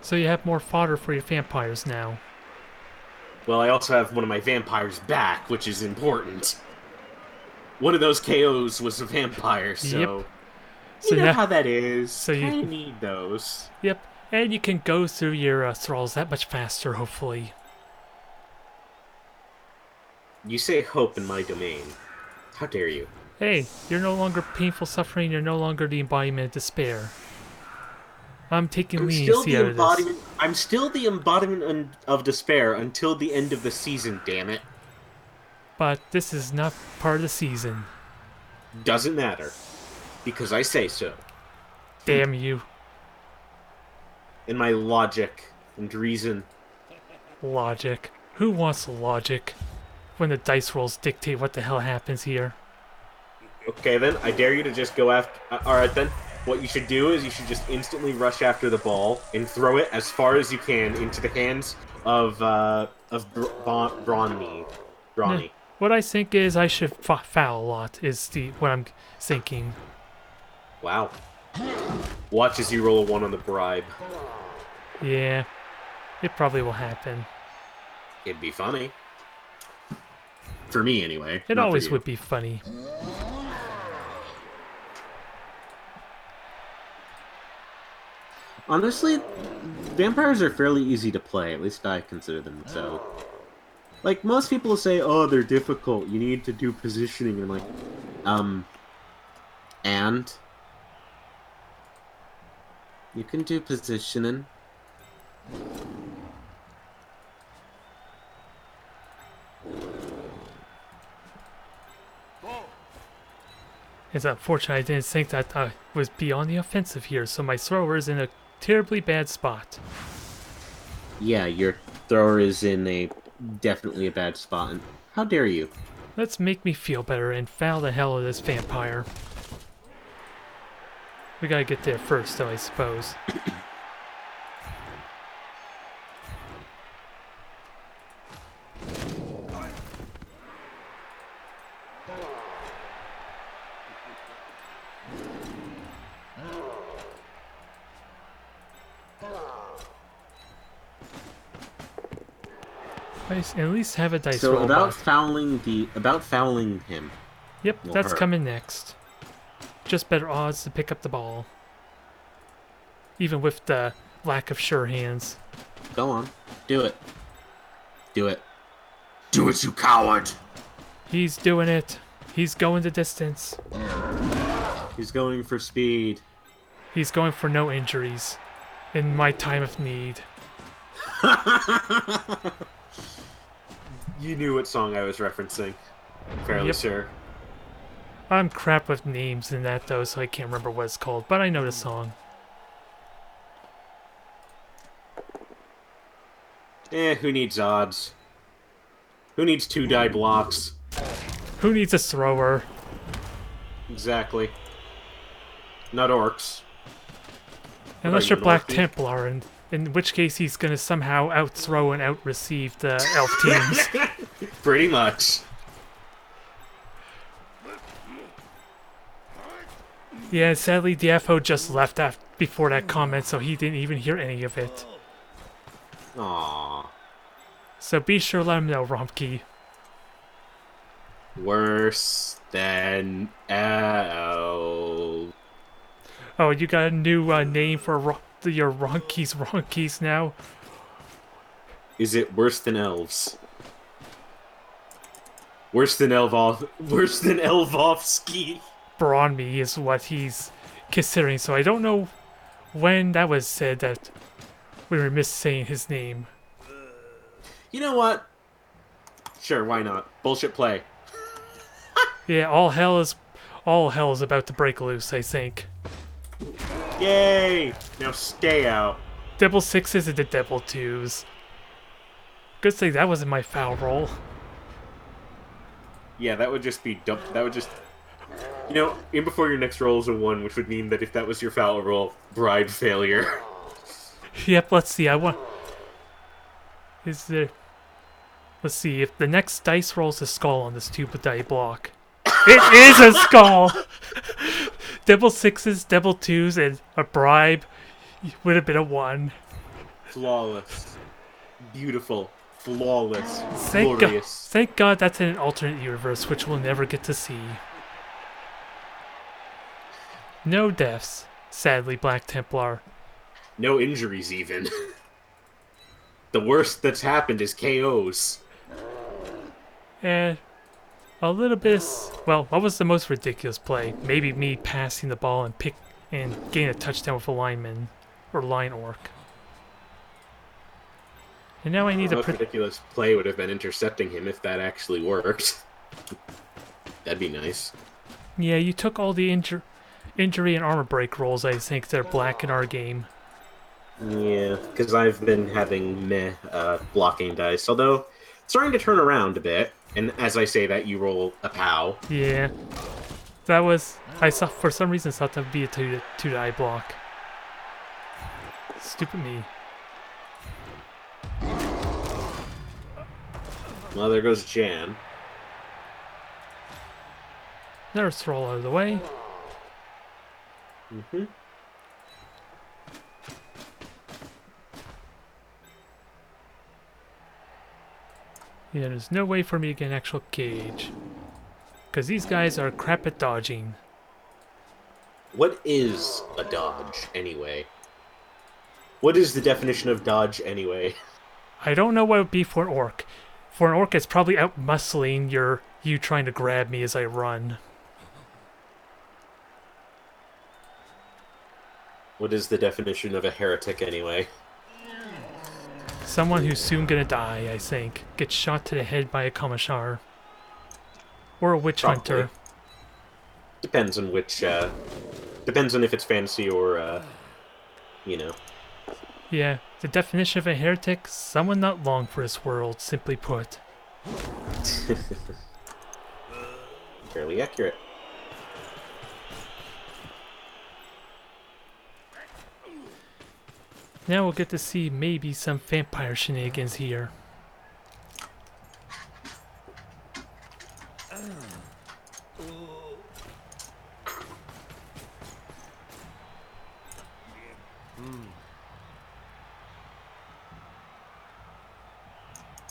So you have more fodder for your vampires now. Well, I also have one of my vampires back, which is important. One of those KOs was a vampire, so... Yep. So you know how that is. So you need those. Yep. And you can go through your thralls that much faster, hopefully. You say hope in my domain. How dare you? Hey, you're no longer painful suffering, you're no longer the embodiment of despair. I'm taking leniency out of this. I'm still the embodiment of despair until the end of the season, damn it. But this is not part of the season. Doesn't matter. Because I say so. Damn you. In my logic and reason. Logic. Who wants logic when the dice rolls dictate what the hell happens here? Okay then, I dare you to just go after... Alright then, what you should do is you should just instantly rush after the ball and throw it as far as you can into the hands of Brawny. What I think is I should foul a lot, is what I'm thinking. Wow. Watch as you roll a 1 on the bribe. Yeah, it probably will happen. It'd be funny. For me, anyway. It not for always you. would be funny. Honestly, vampires are fairly easy to play. At least I consider them so. Like, most people say, oh, they're difficult. You need to do positioning. And and? You can do positioning. It's unfortunate I didn't think that I was be on the offensive here, so my thrower is in a terribly bad spot. Yeah, your thrower is in definitely a bad spot. And how dare you? Let's make me feel better and foul the hell out of this vampire. We gotta get there first, though, I suppose. At least have a dice So roll. about fouling him. Yep, Well, that's her. coming next. Just better odds to pick up the ball. Even with the lack of sure hands. Go on. Do it. Do it. Do it, you coward! He's doing it. He's going the distance. He's going for speed. He's going for no injuries. In my time of need. You knew what song I was referencing. Fairly Yep. sure. I'm crap with names in that, though, so I can't remember what it's called. But I know the song. Who needs odds? Who needs 2-die blocks? Who needs a thrower? Exactly. Not orcs. Unless you, you're Black Northie? Templar, and in which case he's going to somehow out-throw and out-receive the elf teams. Pretty much. Yeah, sadly, DFO just left before that comment, so he didn't even hear any of it. Aww. So be sure to let him know, Romkey. Worse than elves. Oh, you got a new name for your Ronkies now? Is it worse than elves? Worse than Elvovsky. Bronme is what he's considering, so I don't know when that was said that we were missaying his name. You know what? Sure, why not? Bullshit play. Yeah, all hell is about to break loose, I think. Yay! Now stay out. Double sixes and the double twos. Good thing that wasn't my foul roll. Yeah, that would just be dumb. That would just... You know, in before your next roll is a 1, which would mean that if that was your foul roll, bride failure. Yep, let's see, Is there... Let's see, if the next dice rolls a skull on this 2-die block. It is a skull! Double sixes, double twos, and a bribe would have been a 1. Flawless. Beautiful. Flawless. Thank Glorious. God that's in an alternate universe, which we'll never get to see. No deaths, sadly, Black Templar. No injuries, even. The worst that's happened is KOs. And a little bit. Well, what was the most ridiculous play? Maybe me passing the ball and getting a touchdown with a lineman or line orc. And now I need The to most ridiculous play would have been intercepting him if that actually worked. That'd be nice. Yeah, you took all the injury and armor break rolls. I think they're black in our game. Yeah, because I've been having blocking dice, although it's starting to turn around a bit. And as I say that, you roll a POW. Yeah, that was. I saw for some reason thought that would be a two-die block. Stupid me. Well, there goes Jan. Another throw out of the way. Mm-hmm. Yeah, there's no way for me to get an actual gauge. Because these guys are crap at dodging. What is a dodge, anyway? What is the definition of dodge, anyway? I don't know what it would be for an orc. For an orc, it's probably out-muscling you trying to grab me as I run. What is the definition of a heretic, anyway? Someone who's soon gonna die, I think. Gets shot to the head by a Kamashar. Or a witch Probably. hunter. Depends on which, depends on if it's fantasy or, you know. Yeah, the definition of a heretic, someone not long for this world, simply put. Fairly accurate. Now we'll get to see maybe some vampire shenanigans here.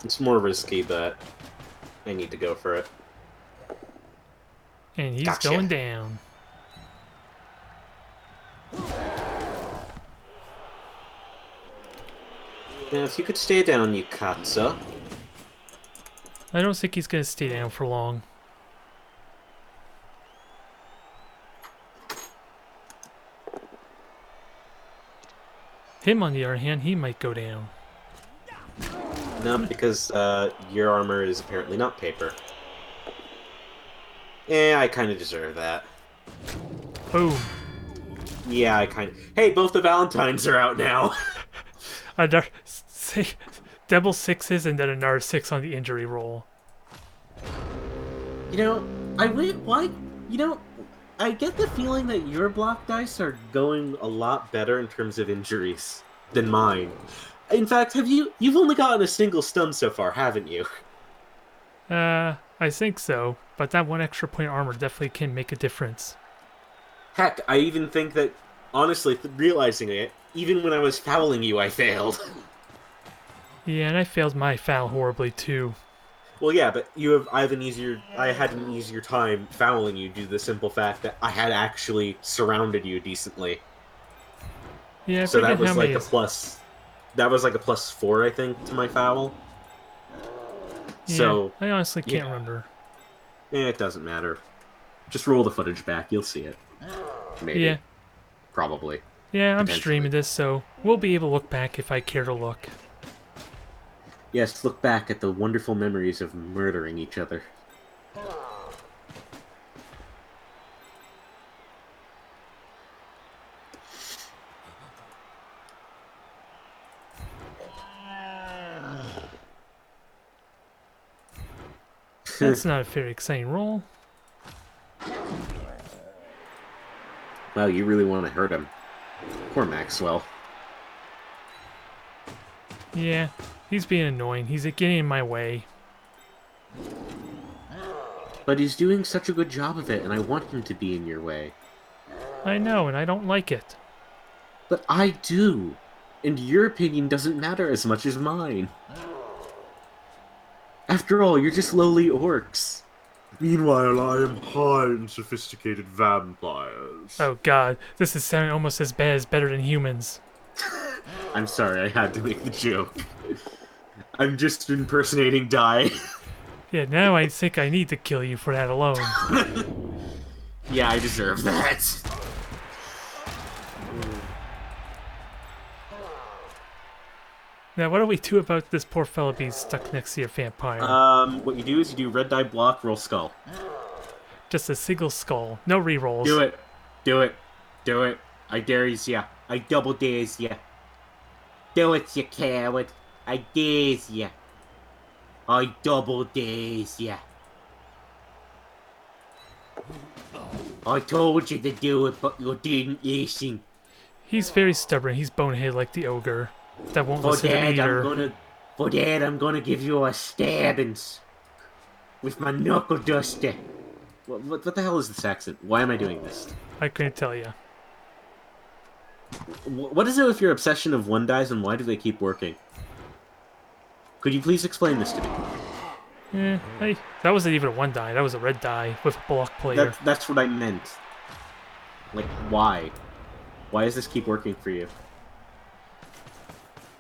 It's more risky, but I need to go for it. And he's Gotcha. going down. Now, if you could stay down, you Katza. I don't think he's gonna stay down for long. Him, on the other hand, he might go down. No, because your armor is apparently not paper. Yeah, I kind of deserve that. Boom. Yeah, I kind of... Hey, both the Valentines are out now! Another double sixes and then another 6 on the injury roll. You know, I get the feeling that your block dice are going a lot better in terms of injuries than mine. In fact, you've only gotten a single stun so far, haven't you? I think so, but that one extra point of armor definitely can make a difference. Heck, I even think that, honestly, realizing it, even when I was fouling you, I failed. Yeah, and I failed my foul horribly too. Well, yeah, but I had an easier time fouling you due to the simple fact that I had actually surrounded you decently. Yeah, I So that forget was how like many a plus. That was like a +4, I think, to my foul. So I honestly can't yeah. remember. It doesn't matter. Just roll the footage back, you'll see it. Maybe. Yeah. Probably. Yeah, I'm streaming this, so we'll be able to look back if I care to look. Yes, look back at the wonderful memories of murdering each other. That's not a very exciting roll. Well, you really want to hurt him. Poor Maxwell. Yeah, he's being annoying. He's getting in my way. But he's doing such a good job of it, and I want him to be in your way. I know, and I don't like it. But I do. And your opinion doesn't matter as much as mine. After all, you're just lowly orcs. Meanwhile, I am high and sophisticated vampires. Oh god, this is sounding almost as bad as Better Than Humans. I'm sorry, I had to make the joke. I'm just impersonating Die. Yeah, now I think I need to kill you for that alone. Yeah, I deserve that. Now, what do we do about this poor fella being stuck next to your vampire? What you do is you do red die block, roll skull. Just a single skull. No rerolls. Do it. Do it. Do it. I dares ya. I double dares ya. Do it, you coward. I dares ya. I double dares ya. I told you to do it, but you didn't listen. He's very stubborn. He's bonehead like the ogre. That won't listen to me either. For that, I'm gonna give you a stabbings with my knuckle duster. What the hell is this accent? Why am I doing this? I couldn't tell you. What is it with your obsession of one dies, and why do they keep working? Could you please explain this to me? Hey, that wasn't even a 1 die. That was a red die with a block player. That's what I meant. Like, why? Why does this keep working for you?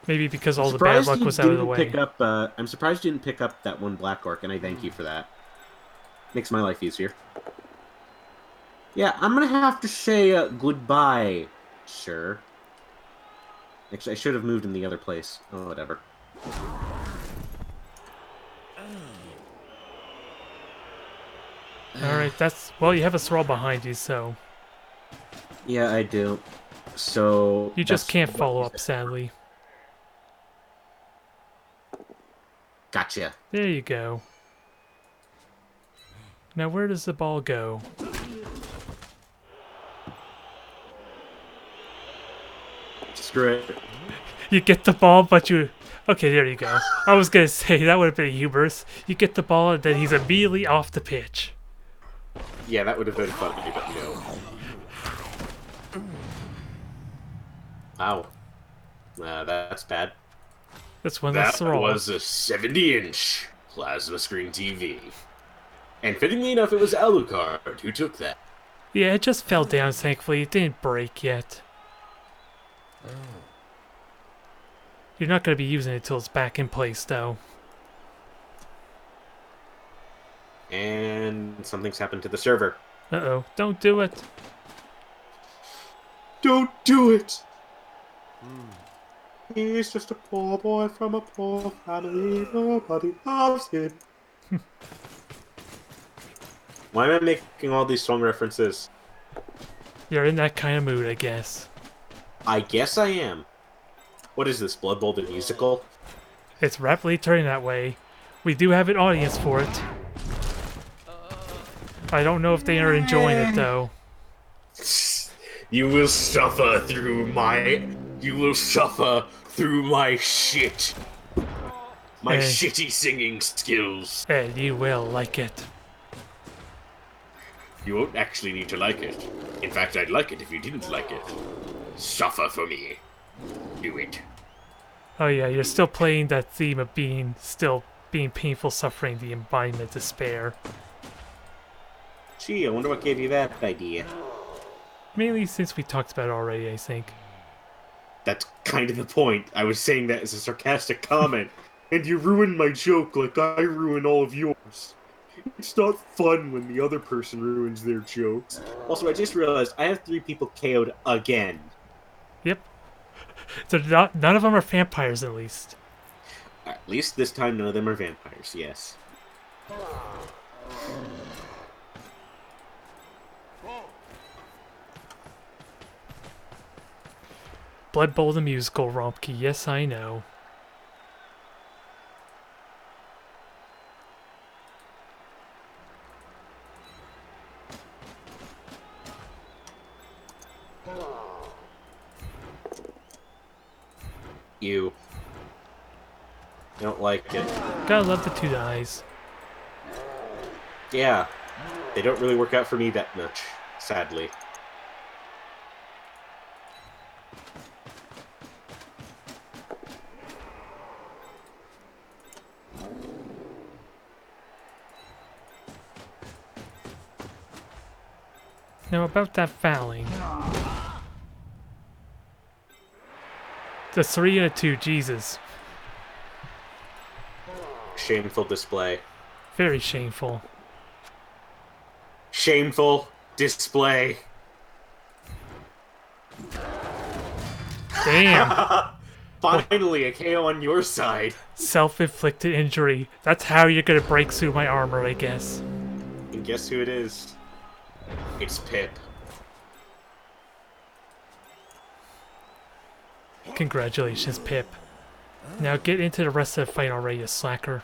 Maybe because I'm all the bad surprised luck you was out of the didn't pick way. up. I'm surprised you didn't pick up that one black orc, and I thank you for that. Makes my life easier. Yeah, I'm gonna have to say goodbye, sir. Actually, I should have moved in the other place. Oh, whatever. Alright, that's... Well, you have a thrall behind you, so... Yeah, I do. So You just that's can't what follow you up, said. sadly. Gotcha. There you go. Now where does the ball go? Screw it. You get the ball, but you... Okay, there you go. I was gonna say, that would have been hubris. You get the ball, and then he's immediately off the pitch. Yeah, that would have been funny, but no. Wow. That's bad. That's one less That thrall. was a 70-inch plasma screen TV. And fittingly enough, it was Alucard who took that. Yeah, it just fell down, thankfully. It didn't break yet. You're not going to be using it until it's back in place, though. And something's happened to the server. Uh-oh. Don't do it. Don't do it! He's just a poor boy from a poor family. Nobody loves him. Why am I making all these song references? You're in that kind of mood, I guess. I guess I am. What is this, Blood Bowl the musical? It's rapidly turning that way. We do have an audience for it. I don't know if they are enjoying it, though. You will suffer through my... You will suffer through my shit. My Hey. shitty singing skills. And you will like it. You won't actually need to like it. In fact, I'd like it if you didn't like it. Suffer for me. Do it. Oh yeah, you're still playing that theme of being painful, suffering, the embodiment of despair. Gee, I wonder what gave you that idea. Mainly since we talked about it already, I think. That's kind of the point. I was saying that as a sarcastic comment, and you ruined my joke like I ruin all of yours. It's not fun when the other person ruins their jokes. Also, I just realized I have 3 people KO'd again. Yep. So none of them are vampires, at least. At least this time none of them are vampires, yes. Blood Bowl the musical, Rompke. Yes, I know. You. I don't like it. Gotta love the 2 dies. Yeah. They don't really work out for me that much, sadly. Now about that fouling. The 3 and a 2, Jesus. Shameful display. Very shameful. Shameful display. Damn! Finally, a KO on your side. Self-inflicted injury. That's how you're gonna break through my armor, I guess. And guess who it is? It's Pip. Congratulations, Pip. Now get into the rest of the fight already, you slacker.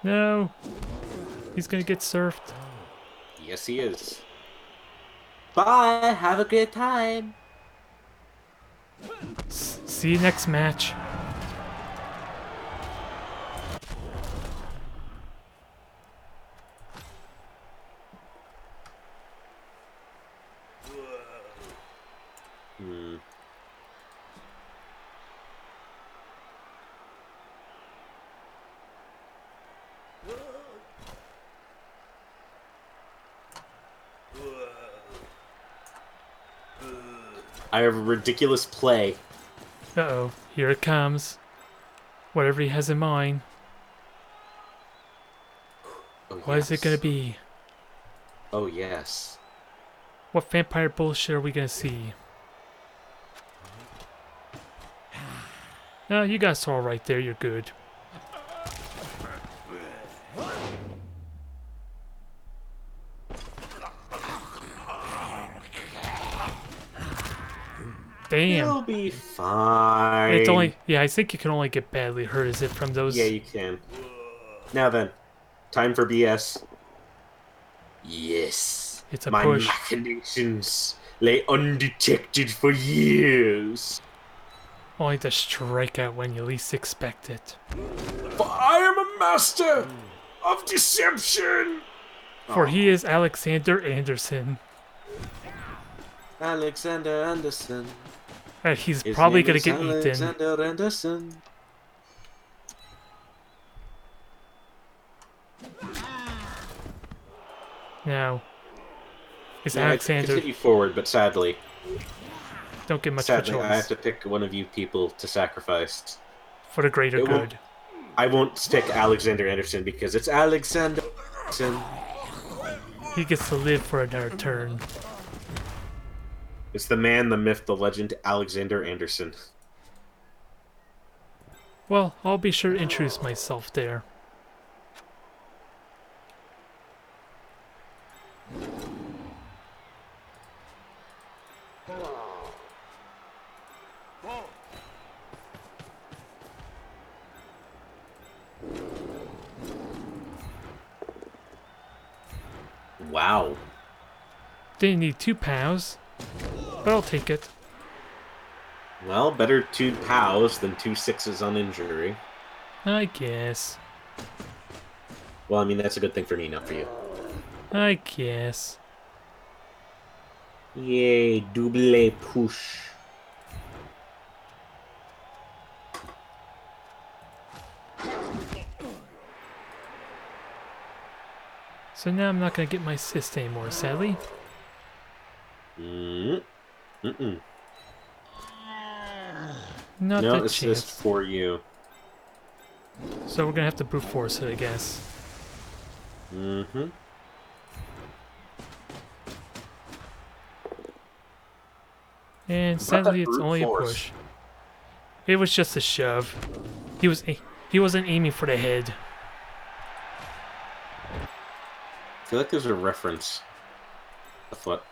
No! He's gonna get surfed. Yes, he is. Bye. Have a good time. See you next match. I have a ridiculous play. Uh-oh, here it comes. Whatever he has in mind. Oh, What is it gonna yes. be? Oh, yes. What vampire bullshit are we gonna see? No, you guys all right there. You're good. Damn. You'll be fine. It's only... Yeah, I think you can only get badly hurt, is it, from those... Yeah, you can. Now then, time for BS. Yes. It's a My push. machinations lay undetected for years. Only to strike out when you least expect it. For I am a master of deception. For he is Alexander Anderson. Alexander Anderson. And he's His probably name gonna is get eaten. Alexander Anderson. Now, is Yeah, I could Alexander... continue forward, but sadly, Don't get much of a sadly, I have choice. to pick one of you people to sacrifice. For the greater It won't- good. I won't pick Alexander Anderson because it's Alexander Anderson. He gets to live for another turn. It's the man, the myth, the legend, Alexander Anderson. Well, I'll be sure to introduce myself there. Wow. Didn't need 2 pows, but I'll take it. Well, better 2 POWs than 2 6s on injury. I guess. Well, I mean, that's a good thing for me, not for you. I guess. Yay, double push. So now I'm not gonna get my cyst anymore, sadly. Mm-mm. Not No that assist chance. for you. So we're gonna have to brute force it, I guess. Mm-hmm. And What about sadly, that it's brute only force? a push. It was just a shove. He wasn't aiming for the head. I feel like there's a reference. With what?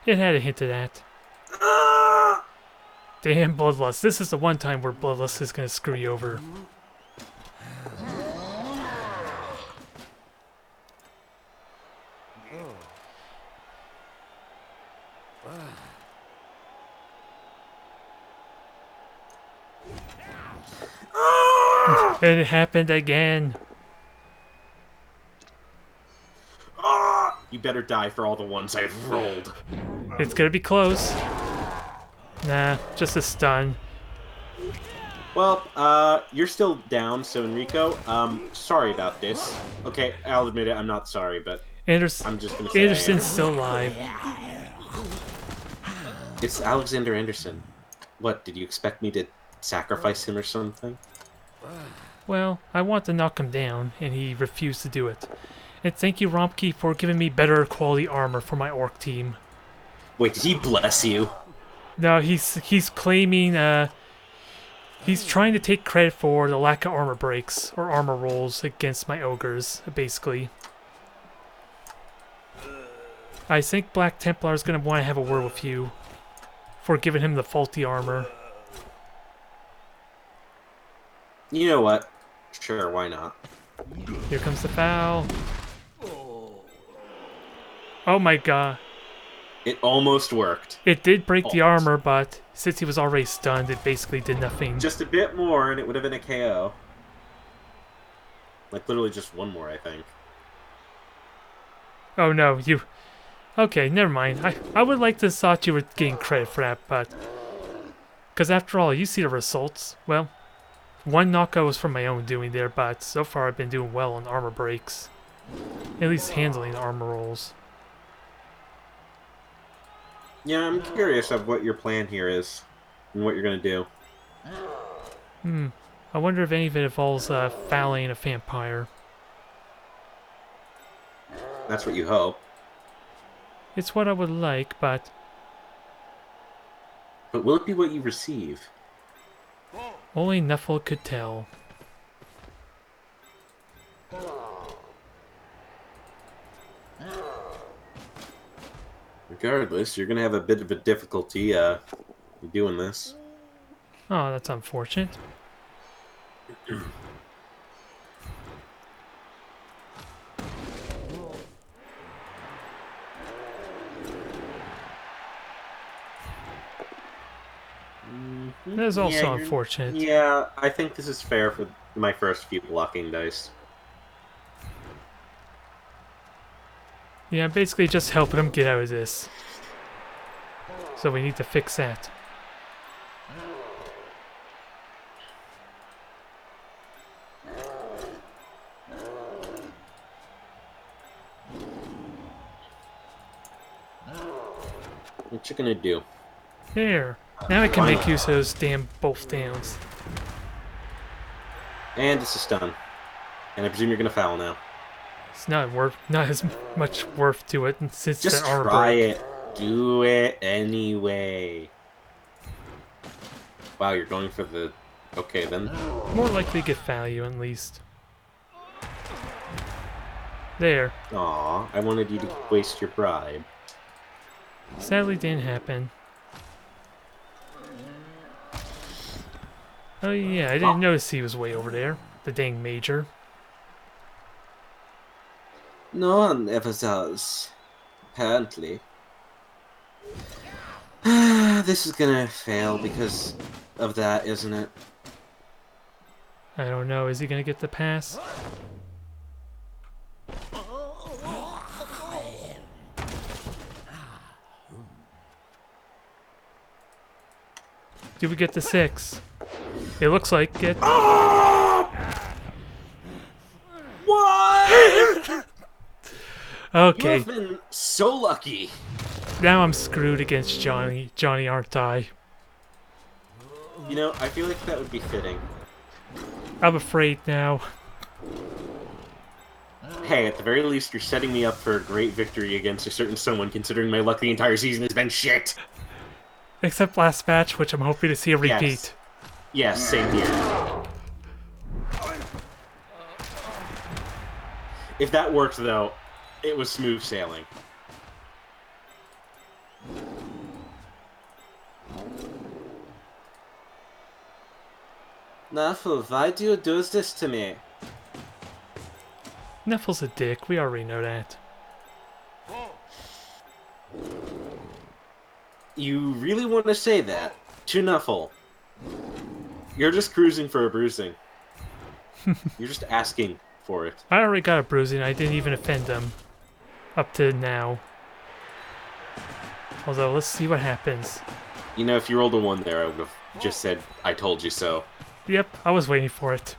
It had a hint of that. Damn, Bloodlust. This is the one time where Bloodlust is gonna screw you over. And it happened again. You better die for all the ones I've rolled. It's gonna be close. Nah, just a stun. Well, you're still down, so Enrico, sorry about this. Okay, I'll admit it, I'm not sorry, but I'm just gonna say I am. Anderson's still alive. It's Alexander Anderson. What, did you expect me to sacrifice him or something? Well, I want to knock him down, and he refused to do it. And thank you, Rompke, for giving me better quality armor for my orc team. Wait, did he bless you? No, he's claiming, he's trying to take credit for the lack of armor breaks, or armor rolls against my ogres, basically. I think Black Templar is going to want to have a word with you for giving him the faulty armor. You know what? Sure, why not? Here comes the foul. Oh my god. It almost worked. It did break the Almost. armor, but since he was already stunned, it basically did nothing. Just a bit more and it would have been a KO. Like, literally just one more, I think. Oh no, you... Okay, never mind. I would like to thought you were getting credit for that, but... Because after all, you see the results. Well, one knockout was from my own doing there, but so far I've been doing well on armor breaks. At least handling the armor rolls. Yeah, I'm curious of what your plan here is and what you're gonna do. I wonder if any of it involves fouling a vampire. That's what you hope. It's what I would like, but But will it be what you receive? only Nuffle could tell. Regardless, you're gonna have a bit of a difficulty doing this. Oh, that's unfortunate. That is also unfortunate. Yeah, I think this is fair for my first few blocking dice. Yeah, I'm basically just helping him get out of this. So we need to fix that. What you gonna do? There. Now I can make use of those damn both downs. And it's a stun. And I presume you're gonna foul now. It's not as much worth to it since Just the armor try break. it. Do it anyway. Wow, you're going for the... Okay, then. More likely to get value at least. There. Aw, I wanted you to waste your bribe. Sadly didn't happen. Oh yeah, I didn't notice he was way over there. The dang major. No one ever does. Apparently. This is gonna fail because of that, isn't it? I don't know, is he gonna get the pass? Do we get the 6? It looks like it. What? Okay, You've been so lucky. now I'm screwed against Johnny, aren't I? You know, I feel like that would be fitting. I'm afraid now. Hey, at the very least, you're setting me up for a great victory against a certain someone, considering my luck the entire season has been shit. Except last match, which I'm hoping to see a repeat. Yes, same here. If that worked, though, it was smooth sailing. Nuffle, why do you do this to me? Nuffle's a dick, we already know that. You really want to say that to Nuffle? You're just cruising for a bruising. You're just asking for it. I already got a bruising, I didn't even offend him. Up to now. Although, let's see what happens. You know, if you rolled a 1 there, I would have just said, I told you so. Yep, I was waiting for it.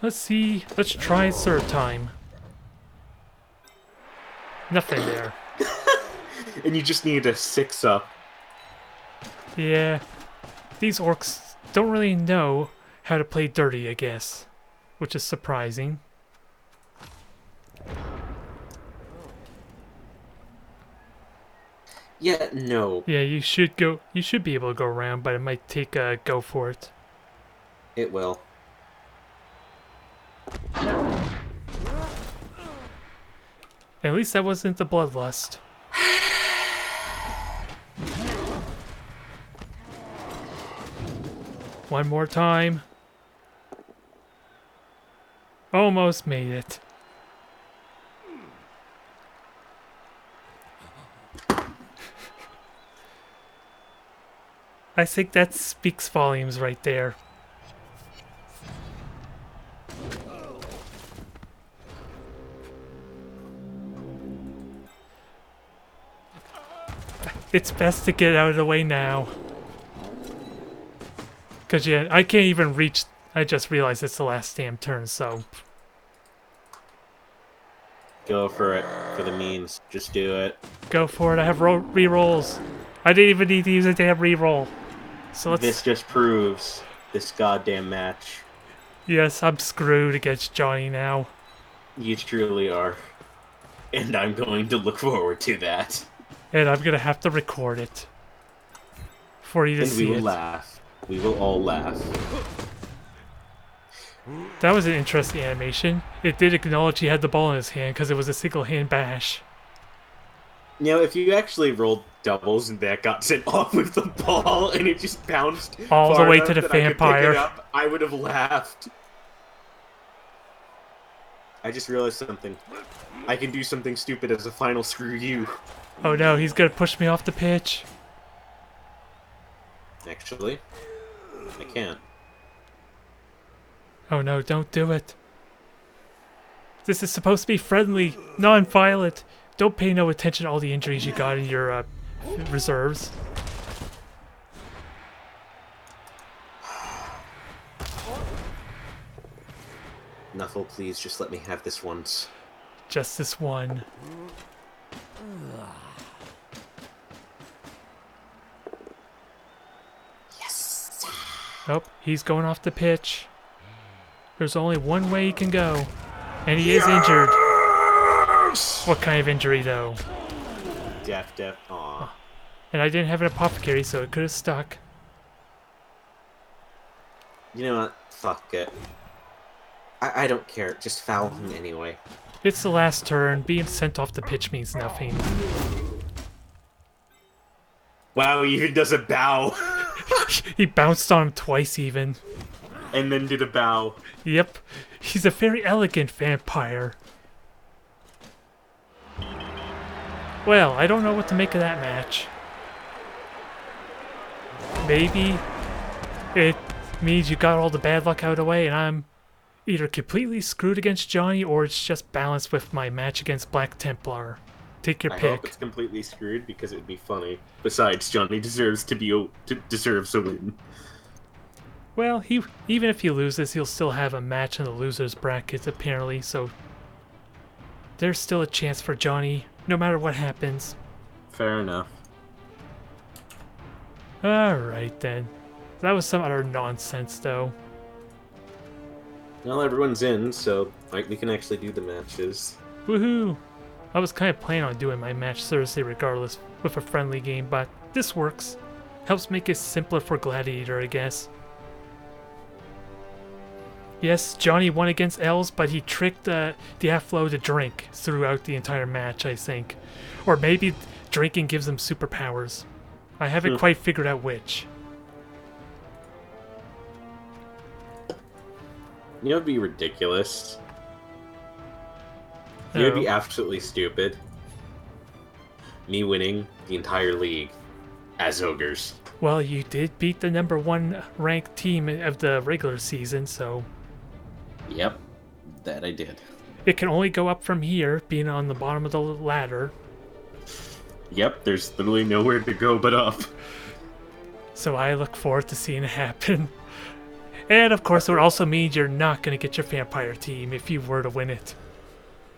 Let's see. Let's try it third time. Nothing there. And you just need a 6 up. Yeah. These orcs don't really know how to play dirty, I guess. Which is surprising. Yeah, no. Yeah, you should be able to go around, but it might take a go for it. It will. At least that wasn't the bloodlust. One more time. Almost made it. I think that speaks volumes right there. It's best to get out of the way now. Because, yeah, I can't even reach... I just realized it's the last damn turn, so... Go for it. For the means. Just do it. Go for it. I have re-rolls. I didn't even need to use a damn re-roll. So let's... This just proves this goddamn match. Yes, I'm screwed against Johnny now. You truly are. And I'm going to look forward to that. And I'm gonna have to record it. For you to And see we will it. laugh. We will all laugh. That was an interesting animation. It did acknowledge he had the ball in his hand because it was a single hand bash. You know, if you actually rolled doubles and that got sent off with the ball and it just bounced all far the way enough to the that I could pick vampire, it up, I would have laughed. I just realized something. I can do something stupid as a final screw you. Oh no, he's gonna push me off the pitch. Actually, I can't. Oh no, don't do it. This is supposed to be friendly, non-violent. Don't pay no attention to all the injuries you got in your reserves. Nuffle, please just let me have this once. Just this one. Yes! Nope, he's going off the pitch. There's only one way he can go. And he is injured. What kind of injury, though? Deaf. Aw. And I didn't have an apothecary, so it could have stuck. You know what? Fuck it. I don't care. Just foul him anyway. It's the last turn. Being sent off the pitch means nothing. Wow, he even does a bow. He bounced on him twice, even. And then did a bow. Yep. He's a very elegant vampire. Well, I don't know what to make of that match. Maybe it means you got all the bad luck out of the way and I'm either completely screwed against Johnny or it's just balanced with my match against Black Templar. Take your I pick. hope it's completely screwed because it would be funny. Besides, Johnny deserves deserves a win. Well, even if he loses, he'll still have a match in the loser's bracket, apparently, so there's still a chance for Johnny, no matter what happens. Fair enough. Alright then. That was some utter nonsense, though. Well, everyone's in, so we can actually do the matches. Woohoo! I was kind of planning on doing my match Thursday regardless, with a friendly game, but this works. Helps make it simpler for Gladiator, I guess. Yes, Johnny won against Elves, but he tricked Diaflo to drink throughout the entire match, I think. Or maybe drinking gives him superpowers. I haven't quite figured out which. You know, it'd be ridiculous. It would be absolutely stupid. Me winning the entire league as ogres. Well, you did beat the #1 ranked team of the regular season, so... Yep, that I did. It can only go up from here, being on the bottom of the ladder. Yep, there's literally nowhere to go but up. So I look forward to seeing it happen. And of course, it would also mean you're not going to get your vampire team if you were to win it.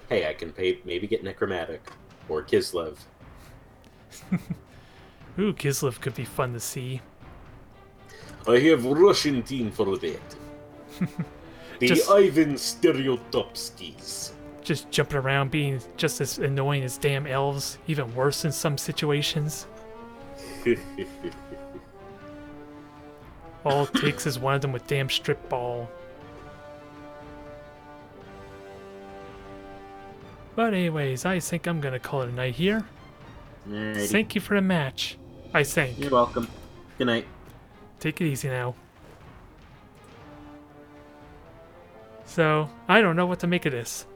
Hey, I can maybe get Necromantic. Or Kislev. Ooh, Kislev could be fun to see. I have Russian team for that. The Ivan Stereotopskis. Just jumping around being just as annoying as damn elves, even worse in some situations. All it takes is one of them with damn strip ball. But anyways, I think I'm gonna call it a night here. Alrighty. Thank you for the match. I think. You're welcome. Good night. Take it easy now. So, I don't know what to make of this.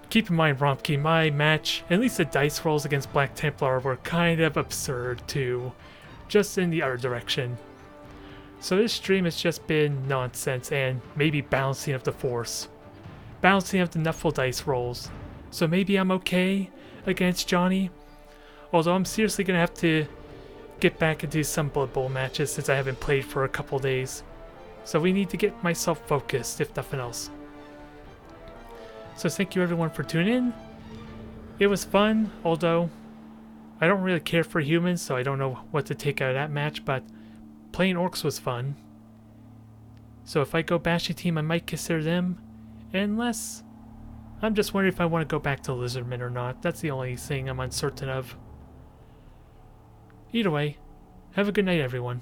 Keep in mind, Romke, my match, at least the dice rolls against Black Templar were kind of absurd too. Just in the other direction. So this stream has just been nonsense and maybe balancing of the force. Balancing of the Nuffle dice rolls. So maybe I'm okay against Johnny. Although I'm seriously gonna have to get back into some Blood Bowl matches since I haven't played for a couple days. So we need to get myself focused, if nothing else. So thank you everyone for tuning in. It was fun, although I don't really care for humans, so I don't know what to take out of that match, but playing orcs was fun. So if I go Bashy team, I might consider them, unless I'm just wondering if I want to go back to Lizardmen or not. That's the only thing I'm uncertain of. Either way, have a good night everyone.